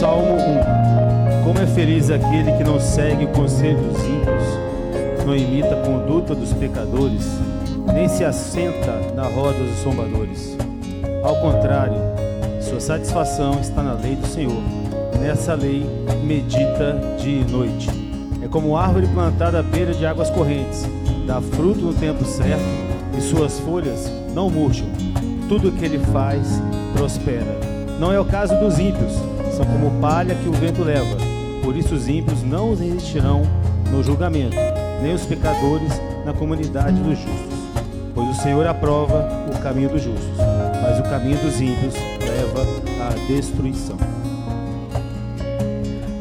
Salmo 1. Como é feliz aquele que não segue o conselho dos ímpios, não imita a conduta dos pecadores, nem se assenta na roda dos zombadores. Ao contrário, sua satisfação está na lei do Senhor. Nessa lei medita dia e noite. É como árvore plantada à beira de águas correntes, dá fruto no tempo certo e suas folhas não murcham. Tudo o que ele faz prospera. Não é o caso dos ímpios, são como palha que o vento leva. Por isso os ímpios não resistirão no julgamento, nem os pecadores na comunidade dos justos. Pois o Senhor aprova o caminho dos justos, mas o caminho dos ímpios leva à destruição.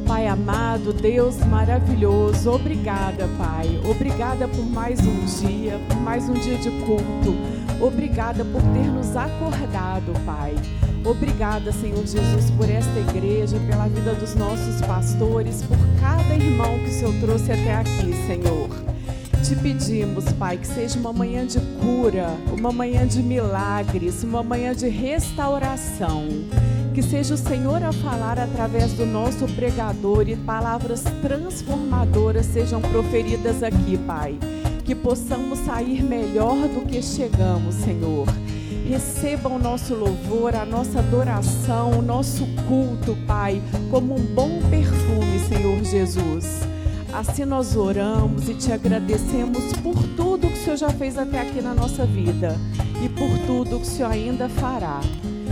Pai amado, Deus maravilhoso, obrigada, Pai. Obrigada por mais um dia, por mais um dia de culto. Obrigada por ter nos acordado, Pai. Obrigada, Senhor Jesus, por esta igreja, pela vida dos nossos pastores, por cada irmão que o Senhor trouxe até aqui, Senhor. Te pedimos, Pai, que seja uma manhã de cura, uma manhã de milagres, uma manhã de restauração. Que seja o Senhor a falar através do nosso pregador e palavras transformadoras sejam proferidas aqui, Pai. Que possamos sair melhor do que chegamos, Senhor. Receba o nosso louvor, a nossa adoração, o nosso culto, Pai, como um bom perfume, Senhor Jesus. Assim nós oramos e te agradecemos por tudo que o Senhor já fez até aqui na nossa vida e por tudo que o Senhor ainda fará.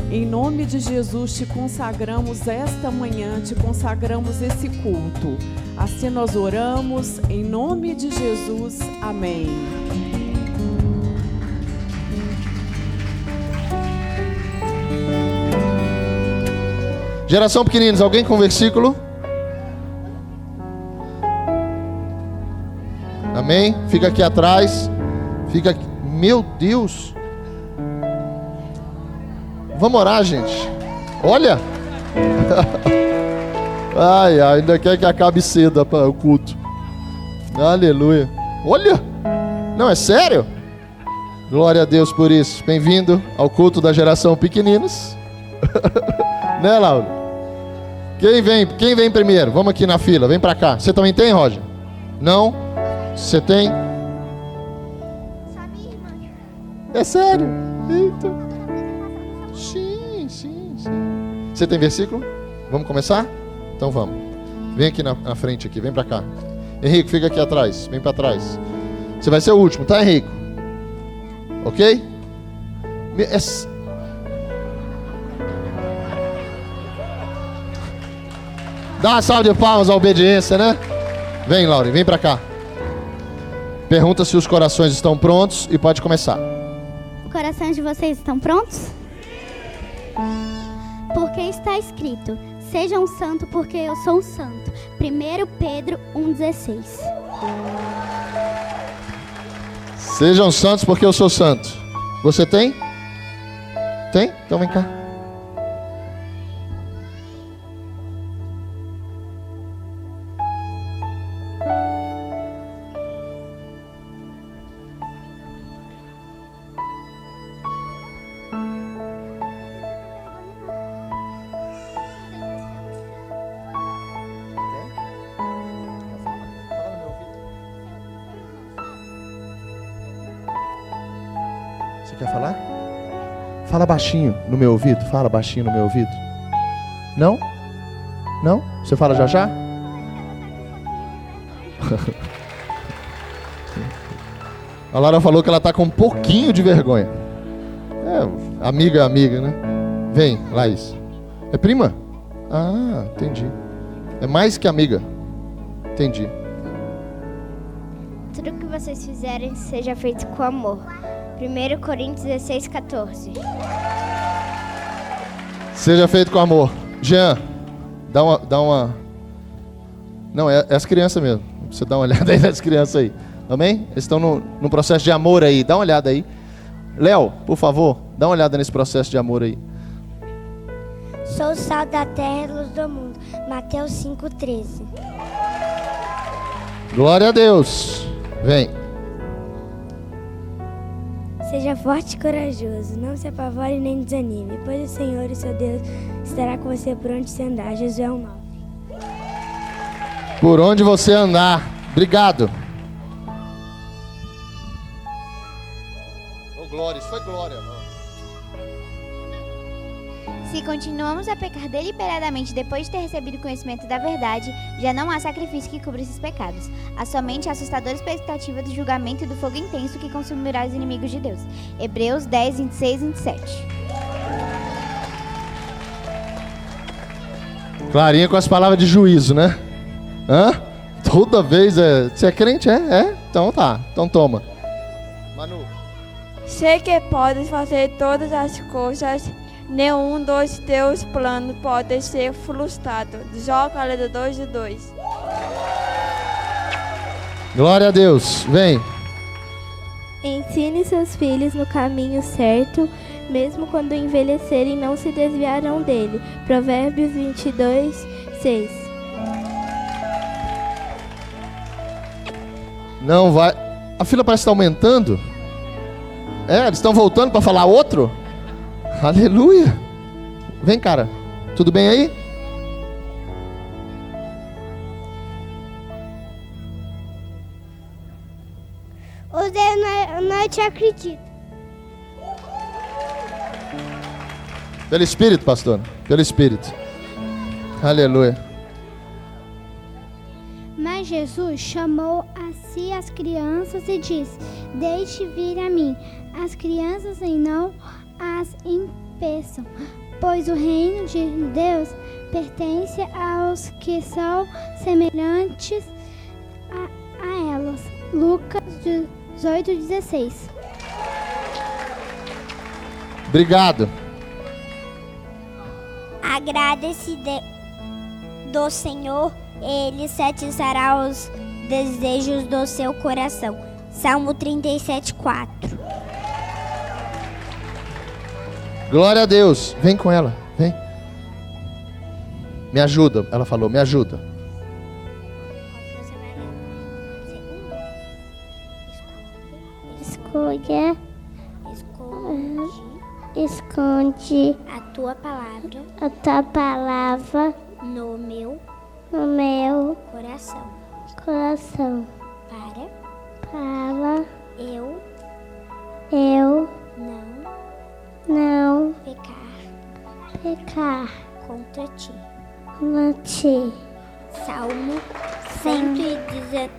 Em nome de Jesus te consagramos esta manhã, te consagramos esse culto. Assim nós oramos, em nome de Jesus. Amém. Geração Pequeninos, alguém com versículo? Amém? Fica aqui atrás. Fica aqui. Meu Deus. Vamos orar, gente. Olha. Ai, ainda quer que acabe cedo o culto. Aleluia. Olha. Não, é sério? Glória a Deus por isso. Bem-vindo ao culto da Geração Pequeninos. Né, Laura? Quem vem primeiro? Vamos aqui na fila, vem pra cá. Você também tem, Roger? Não? Você tem? É sério? Eita. Sim. Você tem versículo? Vamos começar? Então vamos. Vem aqui na frente aqui, vem pra cá. Henrique, fica aqui atrás, vem pra trás. Você vai ser o último, tá, Henrique? Ok? Dá uma salva de palmas à obediência, né? Vem, Laura, vem pra cá. Pergunta se os corações estão prontos e pode começar. Os corações de vocês estão prontos? Porque está escrito: sejam santos porque eu sou santo. 1 Pedro 1,16. Sejam santos porque eu sou santo. Você tem? Tem? Então vem cá. Você quer falar? Fala baixinho no meu ouvido. Fala baixinho no meu ouvido. Não? Não? Você fala já já? A Lara falou que ela tá com um pouquinho de vergonha. É, amiga, né? Vem, Laís. É prima? Ah, entendi. É mais que amiga. Entendi. Tudo que vocês fizerem seja feito com amor. 1 Coríntios 16, 14. Seja feito com amor. Jean, dá uma... Não, é as crianças mesmo. Você dá uma olhada aí nas crianças aí. Amém? Eles estão no processo de amor aí. Dá uma olhada aí. Léo, por favor, dá uma olhada nesse processo de amor aí. Sou o sal da terra e luz do mundo. Mateus 5,13. Glória a Deus. Vem. Seja Seja forte e corajoso, não se apavore nem desanime, pois o Senhor, o seu Deus, estará com você por onde você andar. Josué 1:9. Por onde você andar. Obrigado. Oh, glória, isso foi glória. Se continuamos a pecar deliberadamente depois de ter recebido conhecimento da verdade, já não há sacrifício que cubra esses pecados. Há somente a assustadora expectativa do julgamento e do fogo intenso que consumirá os inimigos de Deus. Hebreus 10, 26 e 27. Clarinha com as palavras de juízo, né? Hã? Toda vez é... Você é crente? É? Então tá. Então toma. Manu. Sei que podes fazer todas as coisas, nenhum dos teus planos pode ser frustrado. Jó 42:2. Glória a Deus. Vem. Ensine seus filhos no caminho certo, mesmo quando envelhecerem não se desviarão dele. Provérbios 22:6. Não vai... A fila parece estar aumentando. Eles estão voltando para falar outro? Aleluia. Vem, cara. Tudo bem aí? O Deus não te acredita. Pelo Espírito, pastor. Pelo Espírito. Aleluia. Mas Jesus chamou a si as crianças e disse: Deixe vir a mim as crianças e não as impeçam, pois o reino de Deus pertence aos que são semelhantes a elas. Lucas 18:16. Obrigado. Agrade-se do Senhor, Ele satisfará os desejos do seu coração. Salmo 37:4. Glória a Deus. Vem com ela. Vem. Me ajuda. Ela falou, me ajuda. Escolha, esconde a tua palavra a tua palavra no meu no meu coração, para eu não pecar contra ti. Salmo 119.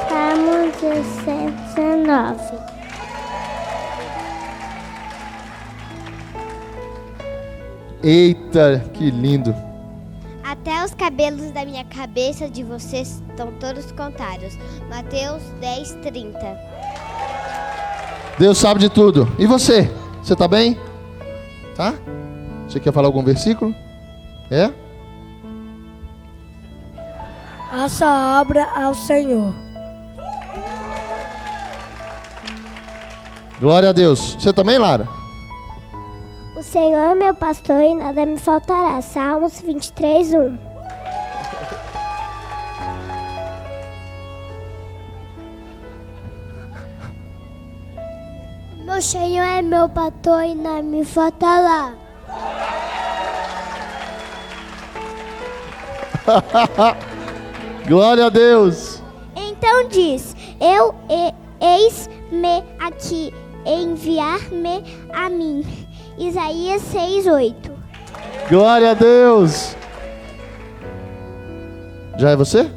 Salmo 119. Eita, que lindo. Até os cabelos da minha cabeça de vocês estão todos contados. Mateus 10:30. Deus sabe de tudo. E você? Você tá bem? Tá? Você quer falar algum versículo? É? Faça obra ao Senhor. Glória a Deus. Você também, Lara? O Senhor é meu pastor e nada me faltará. Salmos 23:1. Meu Senhor é meu pastor e nada me faltará. Glória a Deus. Então diz: eis-me aqui, enviar-me a mim. Isaías 6:8. Glória a Deus. Já é você?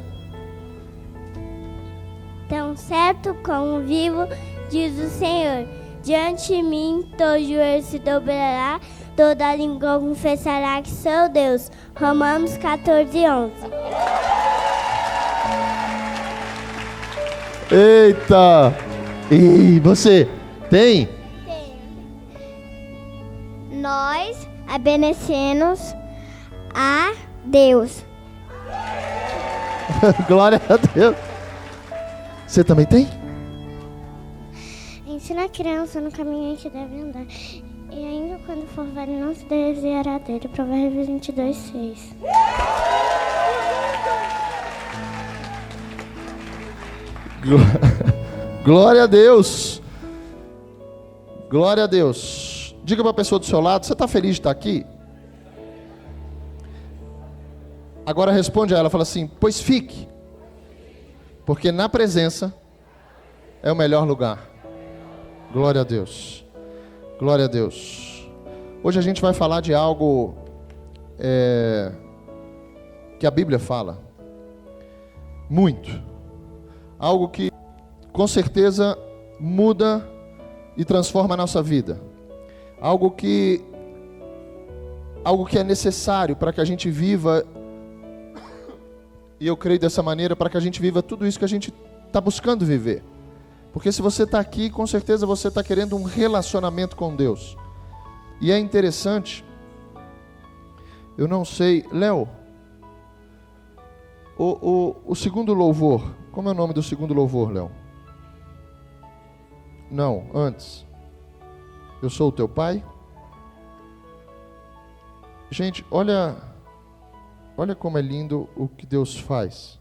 Tão certo como vivo, diz o Senhor, diante de mim todo joelho se dobrará, toda língua confessará que sou Deus. Romanos 14:11. Eita. E você? Tem? Nós obedecemos a Deus. Glória a Deus. Você também tem? Ensina a criança no caminho em que deve andar, e ainda quando for velho não se desviará dele. Provérbios 22:6. Glória a Deus. Glória a Deus. Diga para a pessoa do seu lado, você está feliz de estar aqui? Agora responde a ela, fala assim, pois fique, porque na presença é o melhor lugar. Glória a Deus. Glória a Deus. Hoje a gente vai falar de algo que a Bíblia fala muito. Algo que com certeza muda e transforma a nossa vida. Algo que é necessário para que a gente viva, e eu creio dessa maneira, para que a gente viva tudo isso que a gente está buscando viver. Porque se você está aqui, com certeza você está querendo um relacionamento com Deus. E é interessante, eu não sei, Léo, o segundo louvor, como é o nome do segundo louvor, Léo? Não, antes. Eu sou o teu pai. Gente, olha como é lindo o que Deus faz.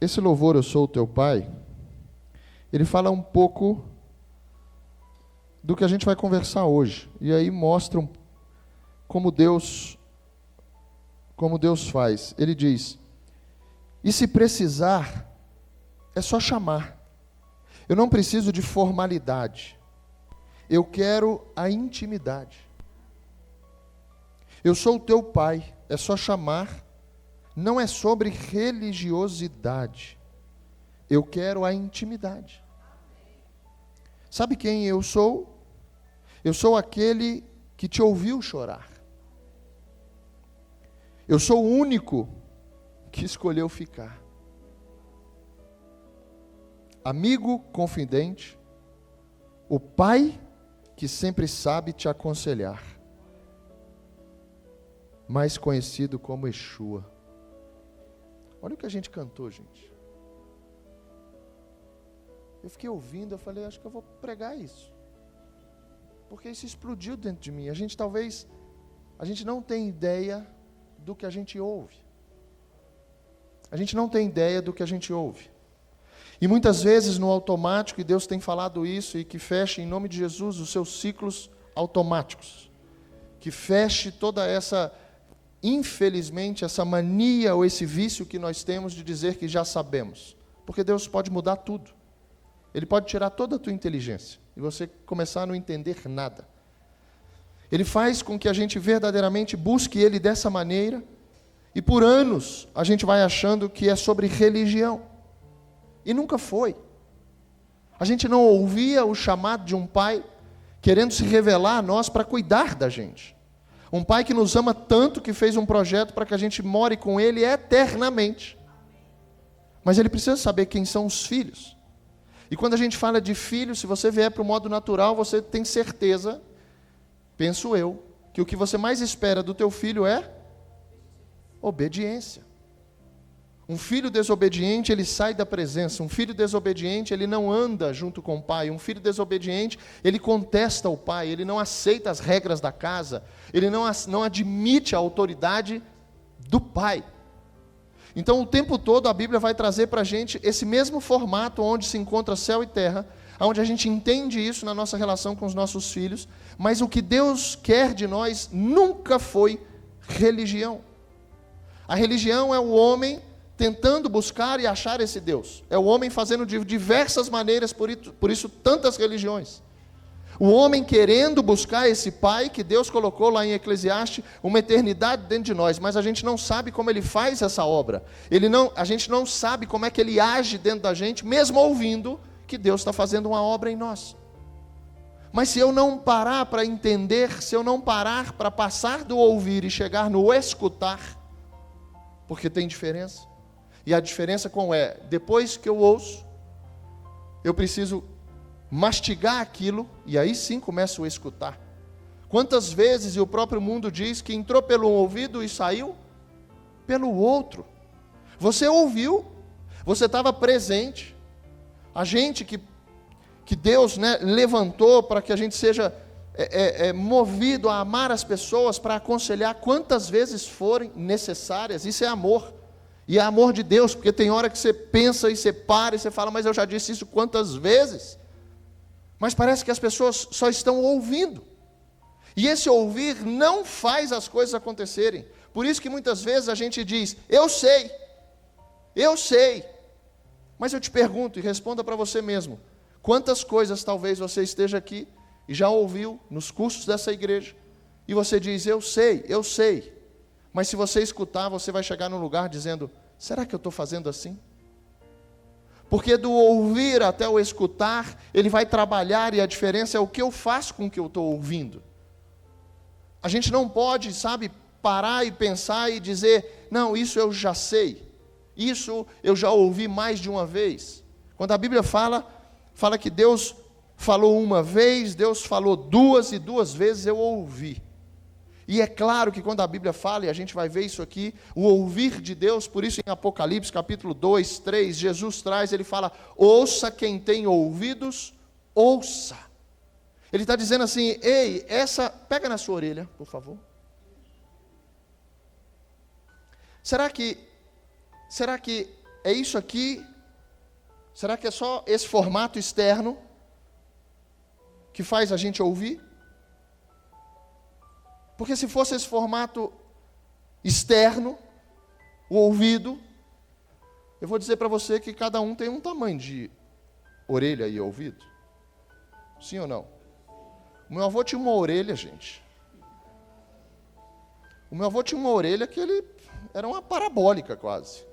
Esse louvor, eu sou o teu pai, ele fala um pouco do que a gente vai conversar hoje. E aí mostra como Deus faz. Ele diz, e se precisar, é só chamar. Eu não preciso de formalidade. Eu quero a intimidade. Eu sou o teu pai, é só chamar. Não é sobre religiosidade. Eu quero a intimidade. Sabe quem eu sou? Eu sou aquele que te ouviu chorar. Eu sou o único que escolheu ficar. Amigo confidente, o pai que sempre sabe te aconselhar, mais conhecido como Yeshua. Olha o que a gente cantou, gente. Eu fiquei ouvindo, eu falei, acho que eu vou pregar isso. Porque isso explodiu dentro de mim. A gente não tem ideia do que a gente ouve. A gente não tem ideia do que a gente ouve. E muitas vezes no automático, e Deus tem falado isso, e que feche em nome de Jesus os seus ciclos automáticos. Que feche toda essa, infelizmente, essa mania ou esse vício que nós temos de dizer que já sabemos. Porque Deus pode mudar tudo. Ele pode tirar toda a tua inteligência e você começar a não entender nada. Ele faz com que a gente verdadeiramente busque Ele dessa maneira, e por anos a gente vai achando que é sobre religião. E nunca foi. A gente não ouvia o chamado de um pai querendo se revelar a nós para cuidar da gente. Um pai que nos ama tanto que fez um projeto para que a gente more com Ele eternamente. Mas Ele precisa saber quem são os filhos. E quando a gente fala de filho, se você vier para o modo natural, você tem certeza, penso eu, que o que você mais espera do teu filho é obediência. Um filho desobediente, ele sai da presença. Um filho desobediente, ele não anda junto com o pai. Um filho desobediente, ele contesta o pai. Ele não aceita as regras da casa. Ele não admite a autoridade do pai. Então, o tempo todo, a Bíblia vai trazer para a gente esse mesmo formato onde se encontra céu e terra, onde a gente entende isso na nossa relação com os nossos filhos, mas o que Deus quer de nós nunca foi religião. A religião é o homem tentando buscar e achar esse Deus. É o homem fazendo de diversas maneiras, por isso tantas religiões. O homem querendo buscar esse pai que Deus colocou lá em Eclesiastes, uma eternidade dentro de nós, mas a gente não sabe como ele faz essa obra. A gente não sabe como é que ele age dentro da gente, mesmo ouvindo que Deus está fazendo uma obra em nós. Mas se eu não parar para entender, se eu não parar para passar do ouvir e chegar no escutar, porque tem diferença. E a diferença qual é? Depois que eu ouço, eu preciso mastigar aquilo, e aí sim começo a escutar. Quantas vezes, e o próprio mundo diz, que entrou pelo um ouvido e saiu pelo outro. Você ouviu, você estava presente. A gente que Deus, levantou para que a gente seja movido a amar as pessoas, para aconselhar quantas vezes forem necessárias. Isso é amor. E é amor de Deus, porque tem hora que você pensa e você para e você fala, mas eu já disse isso quantas vezes? Mas parece que as pessoas só estão ouvindo. E esse ouvir não faz as coisas acontecerem. Por isso que muitas vezes a gente diz, eu sei. Mas eu te pergunto, e responda para você mesmo, quantas coisas talvez você esteja aqui e já ouviu nos cursos dessa igreja, e você diz, eu sei. Mas se você escutar, você vai chegar num lugar dizendo, será que eu estou fazendo assim? Porque do ouvir até o escutar, ele vai trabalhar, e a diferença é o que eu faço com o que eu estou ouvindo. A gente não pode, parar e pensar e dizer, não, isso eu já sei, isso eu já ouvi mais de uma vez. Quando a Bíblia fala que Deus falou uma vez, Deus falou duas, e duas vezes eu ouvi. E é claro que quando a Bíblia fala, e a gente vai ver isso aqui, o ouvir de Deus, por isso em Apocalipse capítulo 2, 3, Jesus traz, ele fala, ouça quem tem ouvidos, ouça. Ele está dizendo assim, ei, pega na sua orelha, por favor. Será que é isso aqui? Será que é só esse formato externo que faz a gente ouvir? Porque se fosse esse formato externo, o ouvido, eu vou dizer para você que cada um tem um tamanho de orelha e ouvido. Sim ou não? O meu avô tinha uma orelha, gente. O meu avô tinha uma orelha que ele era uma parabólica quase.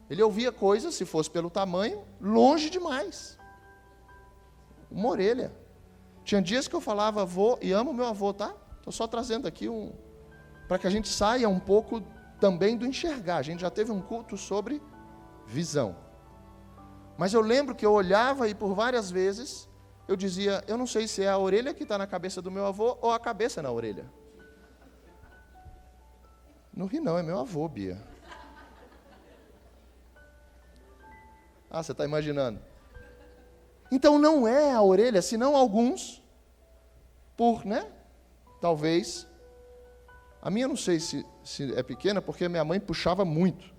Ele ouvia coisas, se fosse pelo tamanho, longe demais. Uma orelha. Tinha dias que eu falava avô, e amo meu avô, tá? Estou só trazendo aqui para que a gente saia um pouco também do enxergar. A gente já teve um culto sobre visão. Mas eu lembro que eu olhava e por várias vezes eu dizia, eu não sei se é a orelha que está na cabeça do meu avô ou a cabeça na orelha. Não ri não, é meu avô, Bia. Ah, você está imaginando. Então não é a orelha, senão alguns, talvez, a minha não sei se é pequena, porque minha mãe puxava muito.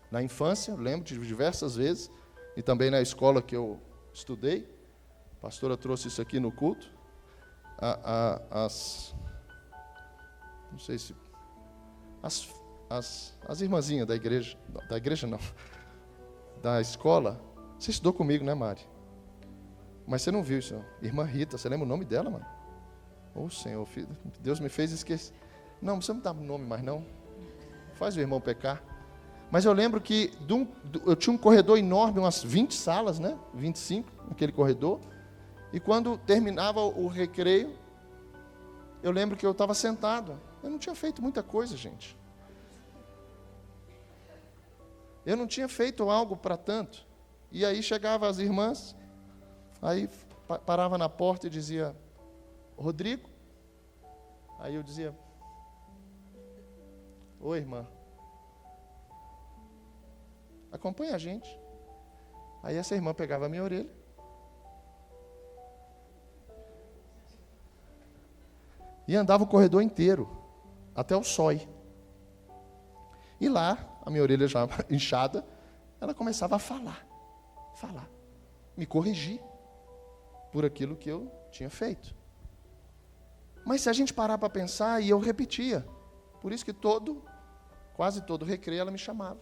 Na infância, eu lembro de diversas vezes, e também na escola que eu estudei, a pastora trouxe isso aqui no culto, não sei se, as irmãzinhas da igreja não, da escola, você estudou comigo, né, Mari? Mas você não viu isso, não. Irmã Rita, você lembra o nome dela, mano? Ô Senhor, filho, Deus me fez esquecer. Não você não dá nome mais não. Faz o irmão pecar. Mas eu lembro que eu tinha um corredor enorme, umas 20 salas, 25 naquele corredor. E quando terminava o recreio, eu lembro que eu estava sentado. Eu não tinha feito muita coisa, gente. Eu não tinha feito algo para tanto. E aí chegavam as irmãs, aí parava na porta e dizia, Rodrigo. Aí eu dizia, oi, irmã. Acompanha a gente. Aí essa irmã pegava a minha orelha. E andava o corredor inteiro, até o sói. E lá, a minha orelha já inchada, ela começava a falar, me corrigir por aquilo que eu tinha feito. Mas se a gente parar para pensar, e eu repetia, por isso que quase todo recreio ela me chamava.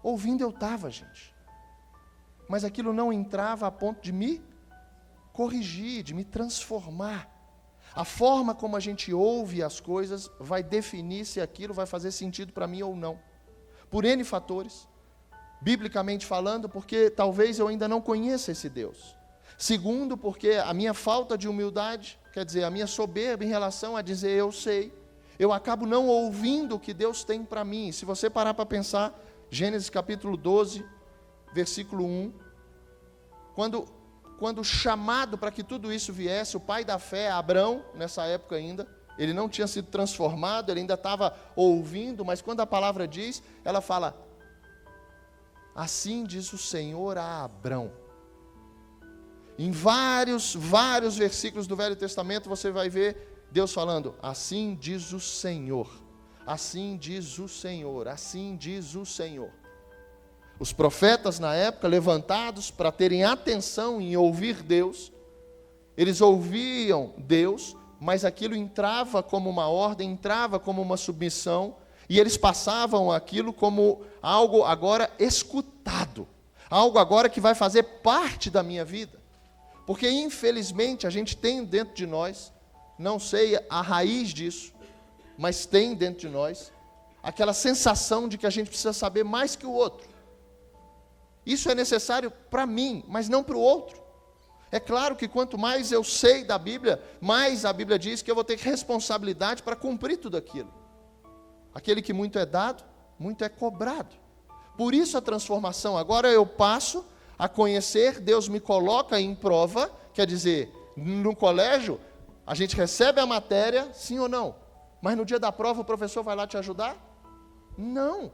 Ouvindo eu estava, gente. Mas aquilo não entrava a ponto de me corrigir, de me transformar. A forma como a gente ouve as coisas vai definir se aquilo vai fazer sentido para mim ou não. Por N fatores. Biblicamente falando, porque talvez eu ainda não conheça esse Deus. Segundo, porque a minha falta de humildade, quer dizer, a minha soberba em relação a dizer eu sei, eu acabo não ouvindo o que Deus tem para mim. Se você parar para pensar, Gênesis capítulo 12, versículo 1, quando chamado para que tudo isso viesse, o pai da fé, Abrão, nessa época ainda, ele não tinha sido transformado, ele ainda estava ouvindo, mas quando a palavra diz, ela fala, assim diz o Senhor a Abrão. Em vários versículos do Velho Testamento você vai ver Deus falando: assim diz o Senhor, assim diz o Senhor, assim diz o Senhor. Os profetas na época, levantados para terem atenção em ouvir Deus, eles ouviam Deus, mas aquilo entrava como uma ordem, entrava como uma submissão, e eles passavam aquilo como algo agora escutado, algo agora que vai fazer parte da minha vida. Porque infelizmente a gente tem dentro de nós, não sei a raiz disso, mas tem dentro de nós, aquela sensação de que a gente precisa saber mais que o outro. Isso é necessário para mim, mas não para o outro. É claro que quanto mais eu sei da Bíblia, mais a Bíblia diz que eu vou ter responsabilidade para cumprir tudo aquilo. Aquele que muito é dado, muito é cobrado. Por isso a transformação. Agora eu passo a conhecer, Deus me coloca em prova, quer dizer, no colégio, a gente recebe a matéria, sim ou não? Mas no dia da prova o professor vai lá te ajudar? Não.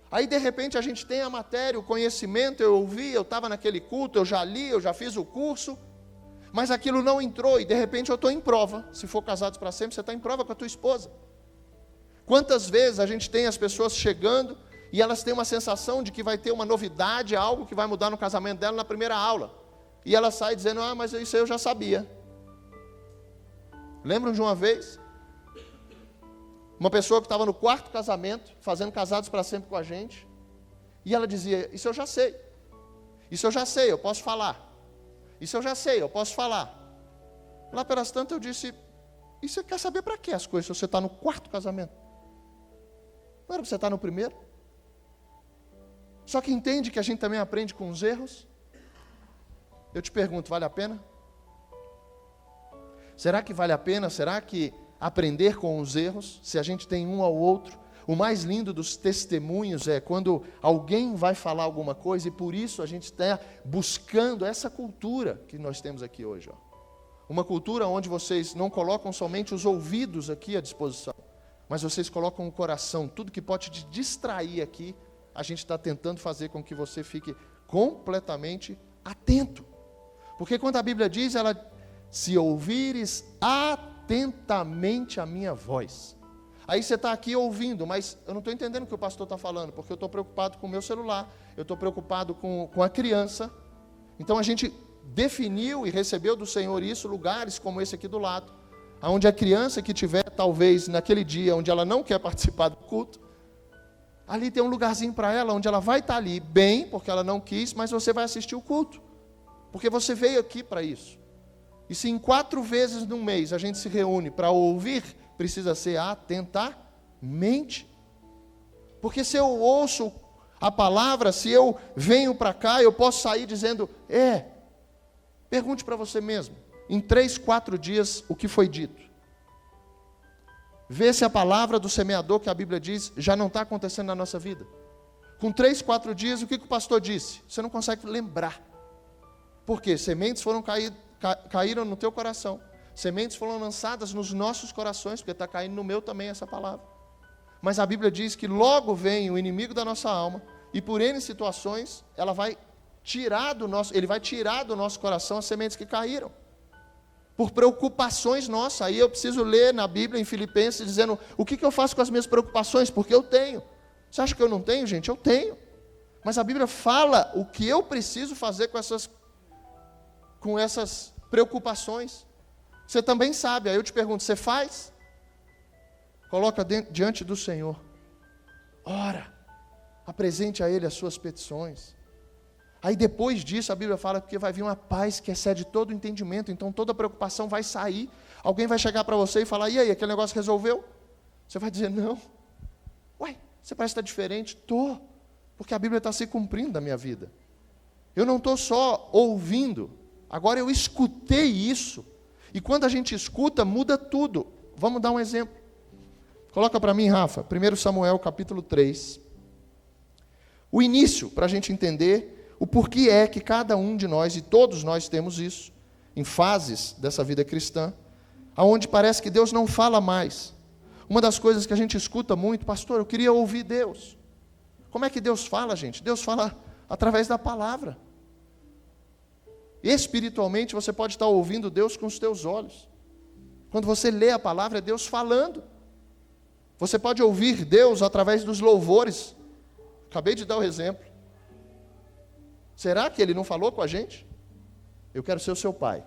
Aí de repente a gente tem a matéria, o conhecimento, eu ouvi, eu estava naquele culto, eu já li, eu já fiz o curso, mas aquilo não entrou e de repente eu estou em prova. Se for casados para sempre, você está em prova com a tua esposa. Quantas vezes a gente tem as pessoas chegando e elas têm uma sensação de que vai ter uma novidade, algo que vai mudar no casamento dela na primeira aula. E ela sai dizendo: ah, mas isso aí eu já sabia. Lembram de uma vez? Uma pessoa que estava no 4º casamento, fazendo casados para sempre com a gente, e ela dizia: isso eu já sei, isso eu já sei, eu posso falar, isso eu já sei, eu posso falar. Lá pelas tantas eu disse: e você quer saber para que as coisas, se você está no 4º casamento? Não era para você estar no 1º? Só que entende que a gente também aprende com os erros? Eu te pergunto, vale a pena? Será que vale a pena? Será que aprender com os erros, se a gente tem um ao outro? O mais lindo dos testemunhos é quando alguém vai falar alguma coisa, e por isso a gente está buscando essa cultura que nós temos aqui hoje. Ó. Uma cultura onde vocês não colocam somente os ouvidos aqui à disposição, mas vocês colocam o coração. Tudo que pode te distrair aqui, a gente está tentando fazer com que você fique completamente atento. Porque quando a Bíblia diz, ela: se ouvires atentamente a minha voz. Aí você está aqui ouvindo, mas eu não estou entendendo o que o pastor está falando, porque eu estou preocupado com o meu celular, eu estou preocupado com a criança. Então a gente definiu e recebeu do Senhor isso, lugares como esse aqui do lado, onde a criança que tiver, talvez, naquele dia, onde ela não quer participar do culto, ali tem um lugarzinho para ela, onde ela vai estar ali bem, porque ela não quis, mas você vai assistir o culto, porque você veio aqui para isso. E se em 4 vezes no mês a gente se reúne para ouvir, precisa ser atentamente. Porque se eu ouço a palavra, se eu venho para cá, eu posso sair dizendo: pergunte para você mesmo, em 3, 4 dias, o que foi dito. Vê se a palavra do semeador, que a Bíblia diz, já não está acontecendo na nossa vida. Com 3, 4 dias, o que o pastor disse? Você não consegue lembrar. Por quê? Sementes caíram no teu coração. Sementes foram lançadas nos nossos corações, porque está caindo no meu também essa palavra. Mas a Bíblia diz que logo vem o inimigo da nossa alma, e por N situações, ele vai tirar do nosso coração as sementes que caíram. Por preocupações nossas. Aí eu preciso ler na Bíblia, em Filipenses, dizendo: o que eu faço com as minhas preocupações? Porque eu tenho. Você acha que eu não tenho, gente? Eu tenho. Mas a Bíblia fala o que eu preciso fazer com essas preocupações. Você também sabe. Aí eu te pergunto: você faz? Coloca diante do Senhor. Ora. Apresente a Ele as suas petições. Aí depois disso a Bíblia fala que vai vir uma paz que excede todo o entendimento. Então toda preocupação vai sair. Alguém vai chegar para você e falar: e aí, aquele negócio resolveu? Você vai dizer: não. Ué, você parece estar diferente. Estou. Porque a Bíblia está se cumprindo na minha vida. Eu não estou só ouvindo. Agora eu escutei isso. E quando a gente escuta, muda tudo. Vamos dar um exemplo. Coloca para mim, Rafa, 1 Samuel capítulo 3. O início, para a gente entender o porquê é que cada um de nós, e todos nós temos isso, em fases dessa vida cristã, aonde parece que Deus não fala mais. Uma das coisas que a gente escuta muito: pastor, eu queria ouvir Deus. Como é que Deus fala, gente? Deus fala através da palavra. Espiritualmente, você pode estar ouvindo Deus com os teus olhos. Quando você lê a palavra, é Deus falando. Você pode ouvir Deus através dos louvores. Acabei de dar o exemplo. Será que Ele não falou com a gente? Eu quero ser o seu pai.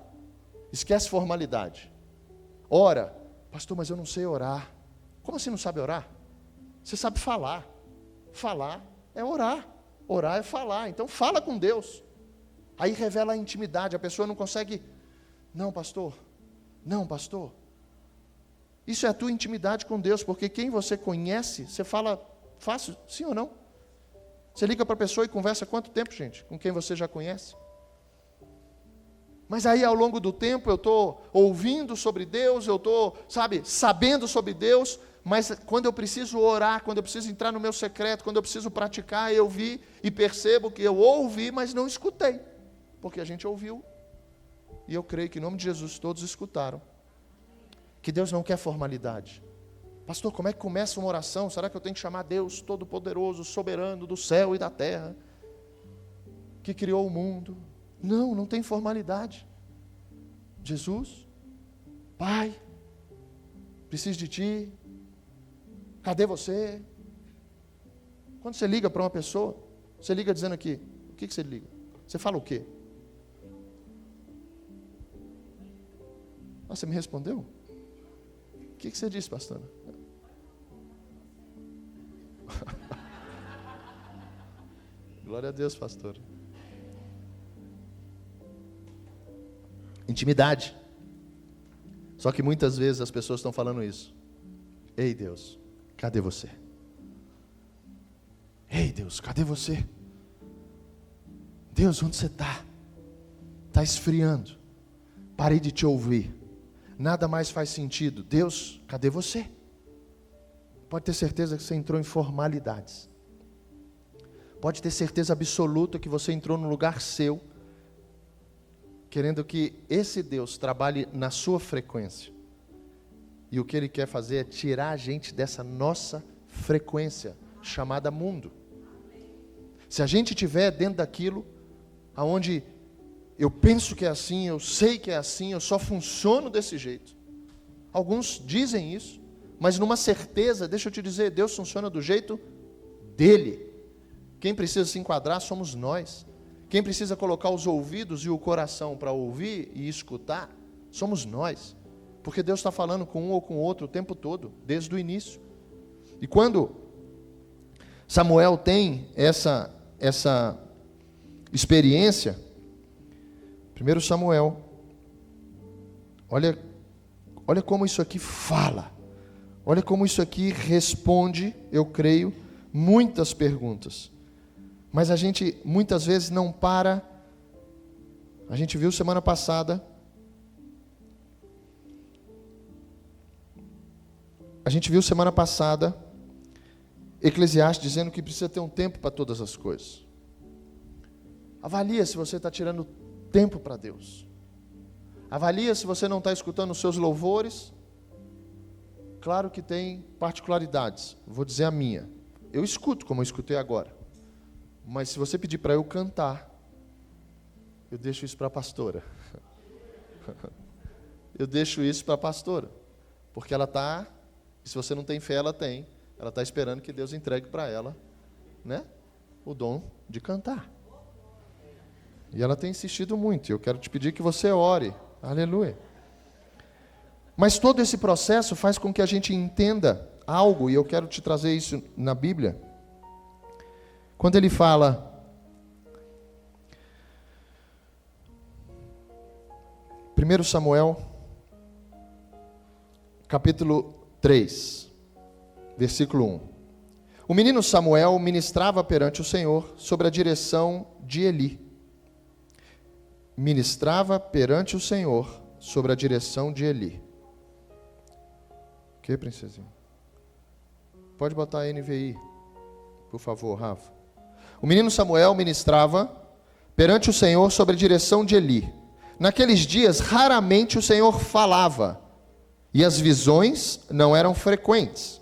Esquece formalidade. Ora, pastor, mas eu não sei orar. Como assim não sabe orar? Você sabe falar. Falar é orar. Orar é falar. Então fala com Deus. Aí revela a intimidade. A pessoa não consegue. Não, pastor. Não, pastor. Isso é a tua intimidade com Deus. Porque quem você conhece, você fala fácil, sim ou não? Você liga para a pessoa e conversa quanto tempo, gente? Com quem você já conhece? Mas aí ao longo do tempo eu estou ouvindo sobre Deus, eu estou, sabendo sobre Deus, mas quando eu preciso orar, quando eu preciso entrar no meu secreto, quando eu preciso praticar, eu vi e percebo que eu ouvi, mas não escutei. Porque a gente ouviu, e eu creio que em nome de Jesus todos escutaram. Que Deus não quer formalidade. Pastor, como é que começa uma oração? Será que eu tenho que chamar Deus Todo-Poderoso, Soberano do céu e da terra, que criou o mundo? Não, não tem formalidade. Jesus, Pai, preciso de Ti. Cadê você? Quando você liga para uma pessoa, você liga dizendo aqui, o que você liga? Você fala o quê? Ah, você me respondeu? O que você disse, pastora? Glória a Deus, pastor. Intimidade. Só que muitas vezes as pessoas estão falando isso. Ei, Deus, cadê você? Ei, Deus, cadê você? Deus, onde você está? Está esfriando. Parei de te ouvir. Nada mais faz sentido. Deus, cadê você? Pode ter certeza que você entrou em formalidades. Pode ter certeza absoluta que você entrou no lugar seu, querendo que esse Deus trabalhe na sua frequência. E o que Ele quer fazer é tirar a gente dessa nossa frequência, chamada mundo. Se a gente estiver dentro daquilo, aonde eu penso que é assim, eu sei que é assim, eu só funciono desse jeito. Alguns dizem isso, mas numa certeza, deixa eu te dizer, Deus funciona do jeito dEle. Quem precisa se enquadrar somos nós. Quem precisa colocar os ouvidos e o coração para ouvir e escutar, somos nós. Porque Deus está falando com um ou com o outro o tempo todo, desde o início. E quando Samuel tem essa experiência, 1 Samuel, olha como isso aqui fala, olha como isso aqui responde, eu creio, muitas perguntas. Mas a gente muitas vezes não para. A gente viu semana passada, Eclesiastes dizendo que precisa ter um tempo para todas as coisas. Avalia se você está tirando tempo para Deus. Avalia se você não está escutando os seus louvores. Claro que tem particularidades. Vou dizer a minha. Eu escuto como eu escutei agora. Mas se você pedir para eu cantar, eu deixo isso para a pastora. Eu deixo isso para a pastora. Porque ela está, se você não tem fé, ela tem. Ela está esperando que Deus entregue para ela, né, o dom de cantar. E ela tem insistido muito. Eu quero te pedir que você ore. Aleluia. Mas todo esse processo faz com que a gente entenda algo, e eu quero te trazer isso na Bíblia. Quando ele fala, 1 Samuel, capítulo 3, versículo 1. O menino Samuel ministrava perante o Senhor sob a direção de Eli. Ministrava perante o Senhor sob a direção de Eli. Ok, princesinha? Pode botar a NVI, por favor, Rafa. O menino Samuel ministrava perante o Senhor sob a direção de Eli. Naqueles dias, raramente o Senhor falava, e as visões não eram frequentes.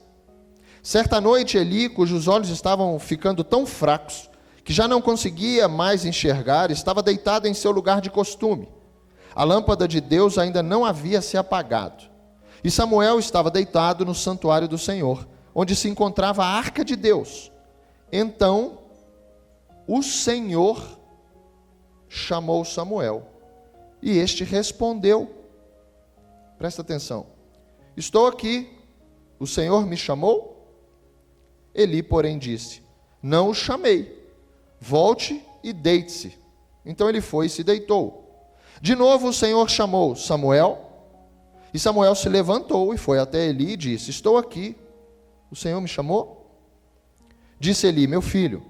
Certa noite, Eli, cujos olhos estavam ficando tão fracos, que já não conseguia mais enxergar, estava deitado em seu lugar de costume. A lâmpada de Deus ainda não havia se apagado. E Samuel estava deitado no santuário do Senhor, onde se encontrava a arca de Deus. Então, o Senhor chamou Samuel, e este respondeu. Presta atenção. Estou aqui, o Senhor me chamou? Eli, porém, disse: não o chamei, volte e deite-se. Então ele foi e se deitou. De novo o Senhor chamou Samuel, e Samuel se levantou e foi até Eli e disse: estou aqui, o Senhor me chamou? Disse Eli: meu filho,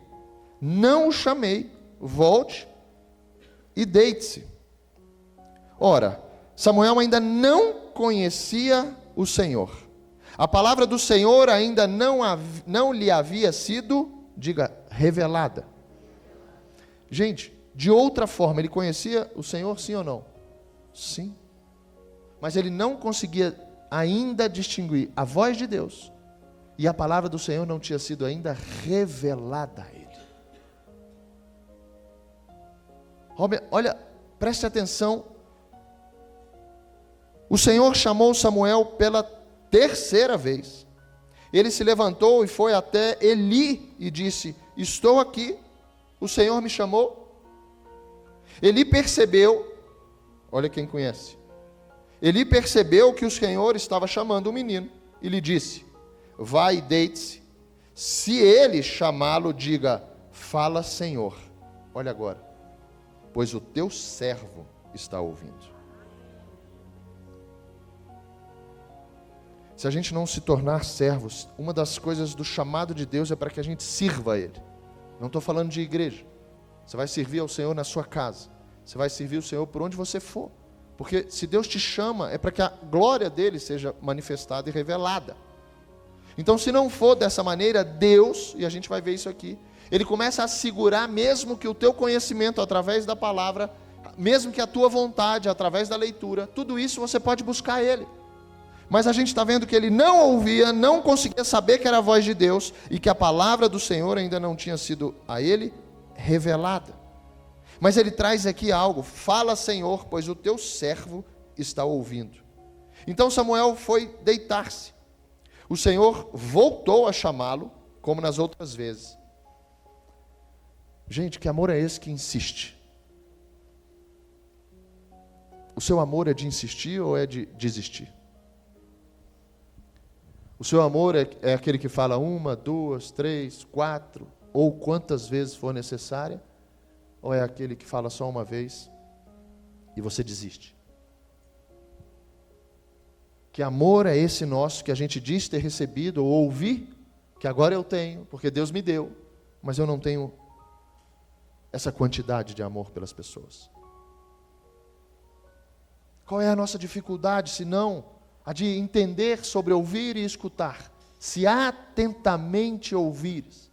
não o chamei, volte e deite-se. Ora, Samuel ainda não conhecia o Senhor. A palavra do Senhor ainda não lhe havia sido, diga, revelada. Gente, de outra forma, ele conhecia o Senhor, sim ou não? Sim. Mas ele não conseguia ainda distinguir a voz de Deus, e a palavra do Senhor não tinha sido ainda revelada a ele. Olha, preste atenção. O Senhor chamou Samuel pela terceira vez. Ele se levantou e foi até Eli e disse: estou aqui, o Senhor me chamou? Eli percebeu, olha quem conhece, Eli percebeu que o Senhor estava chamando o menino e lhe disse: vai e deite-se. Se ele chamá-lo, diga: fala, Senhor. Olha agora, pois o teu servo está ouvindo. Se a gente não se tornar servos, uma das coisas do chamado de Deus é para que a gente sirva a Ele. Não estou falando de igreja. Você vai servir ao Senhor na sua casa. Você vai servir o Senhor por onde você for. Porque se Deus te chama, é para que a glória dEle seja manifestada e revelada. Então, se não for dessa maneira, Deus, e a gente vai ver isso aqui, Ele começa a segurar mesmo que o teu conhecimento através da palavra, mesmo que a tua vontade através da leitura, tudo isso você pode buscar Ele. Mas a gente está vendo que ele não ouvia, não conseguia saber que era a voz de Deus, e que a palavra do Senhor ainda não tinha sido a ele revelada. Mas ele traz aqui algo: fala, Senhor, pois o teu servo está ouvindo. Então Samuel foi deitar-se. O Senhor voltou a chamá-lo, como nas outras vezes. Gente, que amor é esse que insiste? O seu amor é de insistir ou é de desistir? O seu amor é aquele que fala 1, 2, 3, 4, ou quantas vezes for necessária? Ou é aquele que fala só uma vez e você desiste? Que amor é esse nosso que a gente diz ter recebido ou ouvir, que agora eu tenho, porque Deus me deu, mas eu não tenho essa quantidade de amor pelas pessoas? Qual é a nossa dificuldade, se não a de entender sobre ouvir e escutar? Se atentamente ouvires.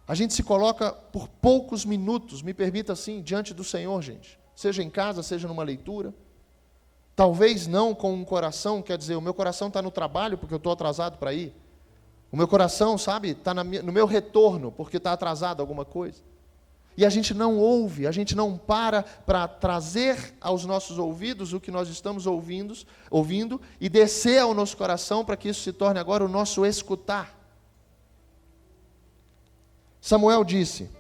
A gente se coloca por poucos minutos, me permita assim, diante do Senhor, gente. Seja em casa, seja numa leitura. Talvez não com um coração, quer dizer, o meu coração está no trabalho porque eu estou atrasado para ir. O meu coração, sabe, está no meu retorno porque está atrasado alguma coisa. E a gente não ouve, a gente não para trazer aos nossos ouvidos o que nós estamos ouvindo e descer ao nosso coração para que isso se torne agora o nosso escutar. Samuel disse: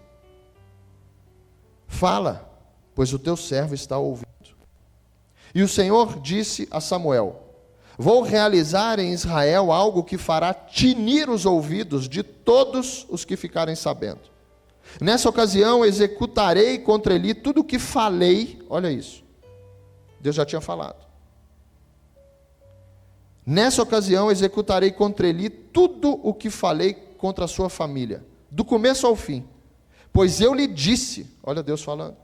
fala, pois o teu servo está ouvindo. E o Senhor disse a Samuel: vou realizar em Israel algo que fará tinir os ouvidos de todos os que ficarem sabendo. Nessa ocasião executarei contra ele tudo o que falei. Olha isso, Deus já tinha falado. Nessa ocasião executarei contra ele tudo o que falei contra a sua família, do começo ao fim. Pois eu lhe disse, olha Deus falando,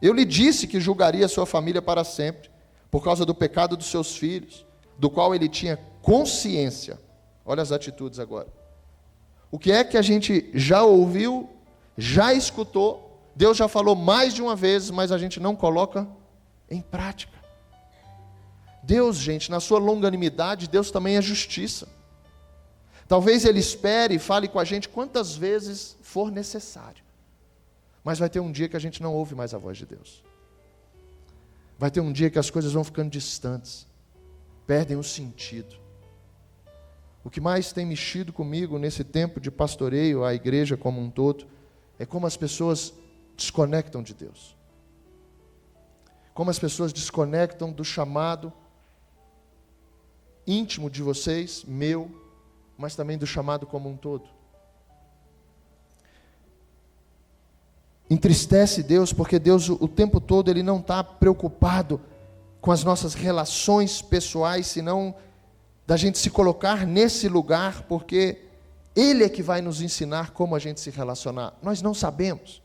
eu lhe disse que julgaria a sua família para sempre, por causa do pecado dos seus filhos, do qual ele tinha consciência. Olha as atitudes agora. O que é que a gente já ouviu, já escutou, Deus já falou mais de uma vez, mas a gente não coloca em prática. Deus, gente, na sua longanimidade, Deus também é justiça. Talvez Ele espere e fale com a gente quantas vezes for necessário. Mas vai ter um dia que a gente não ouve mais a voz de Deus. Vai ter um dia que as coisas vão ficando distantes, perdem o sentido. O que mais tem mexido comigo nesse tempo de pastoreio, a igreja como um todo, é como as pessoas desconectam de Deus. Como as pessoas desconectam do chamado íntimo de vocês, meu, mas também do chamado como um todo. Entristece Deus, porque Deus o tempo todo Ele não está preocupado com as nossas relações pessoais, senão da gente se colocar nesse lugar, porque Ele é que vai nos ensinar como a gente se relacionar. Nós não sabemos.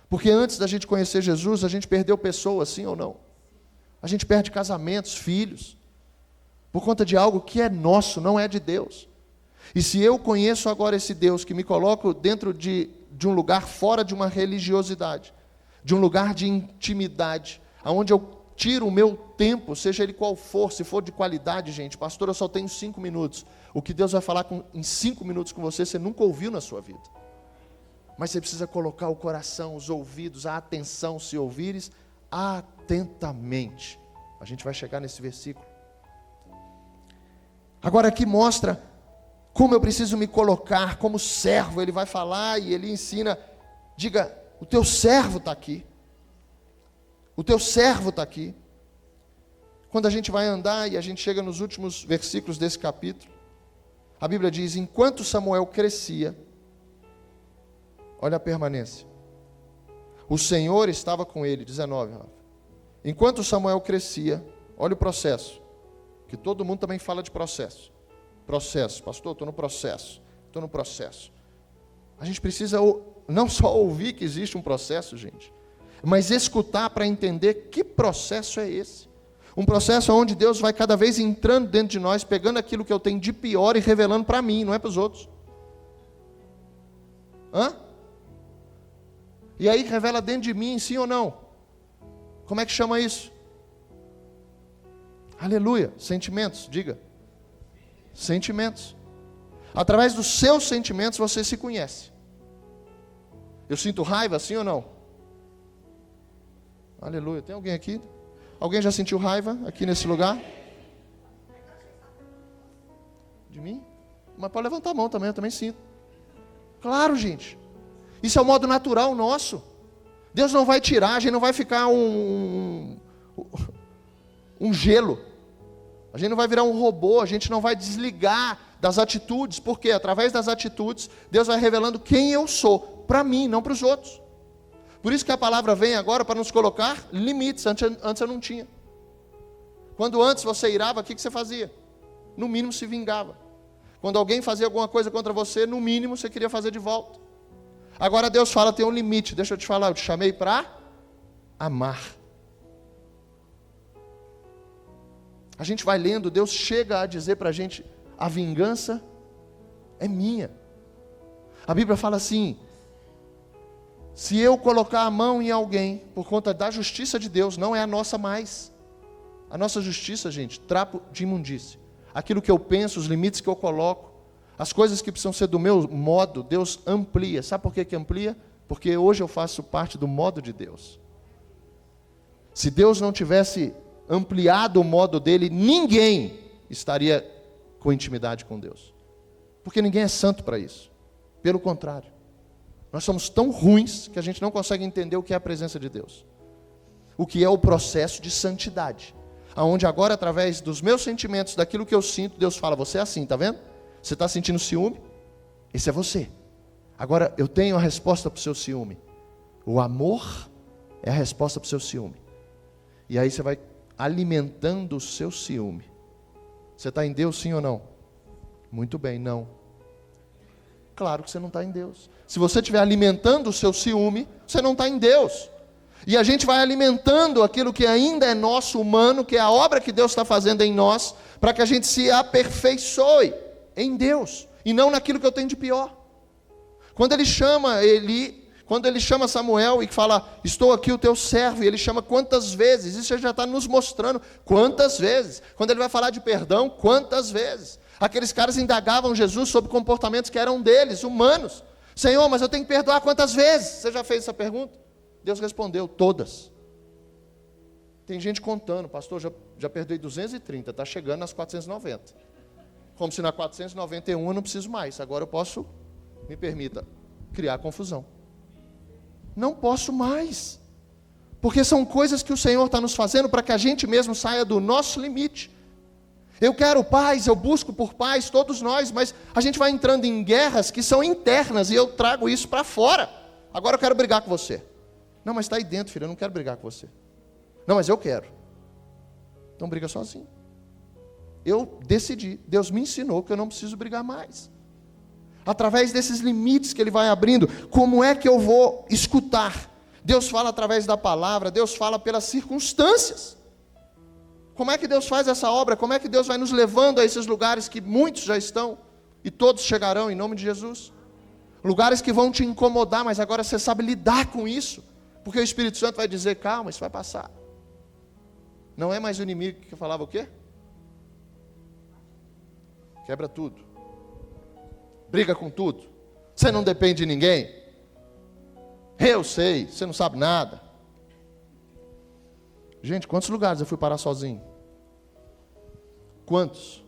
Porque antes da gente conhecer Jesus, a gente perdeu pessoas, sim ou não? A gente perde casamentos, filhos, por conta de algo que é nosso, não é de Deus. E se eu conheço agora esse Deus, que me coloco dentro de um lugar fora de uma religiosidade, de um lugar de intimidade, onde eu tiro o meu tempo, seja ele qual for, se for de qualidade, gente, pastor, eu só tenho 5 minutos. O que Deus vai falar em 5 minutos com você, você nunca ouviu na sua vida. Mas você precisa colocar o coração, os ouvidos, a atenção, se ouvires atentamente. A gente vai chegar nesse versículo. Agora aqui mostra como eu preciso me colocar como servo. Ele vai falar e ele ensina, diga, o teu servo está aqui. O teu servo está aqui. Quando a gente vai andar e a gente chega nos últimos versículos desse capítulo, a Bíblia diz, enquanto Samuel crescia, olha a permanência, o Senhor estava com ele, 19, Rafa. Enquanto Samuel crescia, olha o processo, que todo mundo também fala de processo. Processo, pastor, estou no processo. A gente precisa não só ouvir que existe um processo, gente, mas escutar para entender que processo é esse. Um processo onde Deus vai cada vez entrando dentro de nós, pegando aquilo que eu tenho de pior e revelando para mim, não é para os outros. E aí revela dentro de mim, sim ou não? Como é que chama isso? Aleluia, sentimentos, diga. Sentimentos. Através dos seus sentimentos você se conhece. Eu sinto raiva, sim ou não? Aleluia, tem alguém aqui? Alguém já sentiu raiva aqui nesse lugar? De mim? Mas pode levantar a mão também, eu também sinto. Claro, gente. Isso é o modo natural nosso. Deus não vai tirar, a gente não vai ficar um gelo. A gente não vai virar um robô, a gente não vai desligar das atitudes. Por quê? Através das atitudes, Deus vai revelando quem eu sou, para mim, não para os outros. Por isso que a palavra vem agora para nos colocar limites. Antes eu não tinha. Quando antes você irava, o que você fazia? No mínimo se vingava. Quando alguém fazia alguma coisa contra você, no mínimo você queria fazer de volta. Agora Deus fala, tem um limite. Deixa eu te falar, eu te chamei para amar. A gente vai lendo, Deus chega a dizer para a gente, a vingança é minha. A Bíblia fala assim, se eu colocar a mão em alguém, por conta da justiça de Deus, não é a nossa mais. A nossa justiça, gente, trapo de imundície. Aquilo que eu penso, os limites que eu coloco, as coisas que precisam ser do meu modo, Deus amplia. Sabe por que amplia? Porque hoje eu faço parte do modo de Deus. Se Deus não tivesse ampliado o modo dele, ninguém estaria com intimidade com Deus. Porque ninguém é santo para isso. Pelo contrário. Nós somos tão ruins que a gente não consegue entender o que é a presença de Deus. O que é o processo de santidade. Aonde agora, através dos meus sentimentos, daquilo que eu sinto, Deus fala, você é assim, tá vendo? Você está sentindo ciúme? Esse é você. Agora, eu tenho a resposta para o seu ciúme. O amor é a resposta para o seu ciúme. E aí você vai alimentando o seu ciúme. Você está em Deus, sim ou não? Muito bem, não. Claro que você não está em Deus. Se você estiver alimentando o seu ciúme, você não está em Deus. E a gente vai alimentando aquilo que ainda é nosso, humano, que é a obra que Deus está fazendo em nós, para que a gente se aperfeiçoe em Deus, e não naquilo que eu tenho de pior. Quando ele chama Eli, Quando ele chama Samuel e fala, estou aqui o teu servo, e ele chama quantas vezes? Isso já está nos mostrando quantas vezes. Quando ele vai falar de perdão, quantas vezes? Aqueles caras indagavam Jesus sobre comportamentos que eram deles, humanos. Senhor, mas eu tenho que perdoar quantas vezes? Você já fez essa pergunta? Deus respondeu, todas. Tem gente contando, pastor, já perdoei 230, está chegando nas 490. Como se na 491 eu não preciso mais, agora eu posso, me permita, criar confusão. Não posso mais, porque são coisas que o Senhor está nos fazendo para que a gente mesmo saia do nosso limite. Eu quero paz, eu busco por paz, todos nós, mas a gente vai entrando em guerras que são internas e eu trago isso para fora. Agora eu quero brigar com você. Não, mas está aí dentro, filho, eu não quero brigar com você. Não, mas eu quero. Então briga sozinho. Eu decidi, Deus me ensinou que eu não preciso brigar mais. Através desses limites que Ele vai abrindo, como é que eu vou escutar? Deus fala através da palavra, Deus fala pelas circunstâncias. Como é que Deus faz essa obra? Como é que Deus vai nos levando a esses lugares que muitos já estão e todos chegarão em nome de Jesus? Lugares que vão te incomodar, mas agora você sabe lidar com isso, porque o Espírito Santo vai dizer, calma, isso vai passar. Não é mais o inimigo que falava o quê? Quebra tudo. Briga com tudo. Você não depende de ninguém. Eu sei, você não sabe nada. Gente, quantos lugares eu fui parar sozinho? Quantos?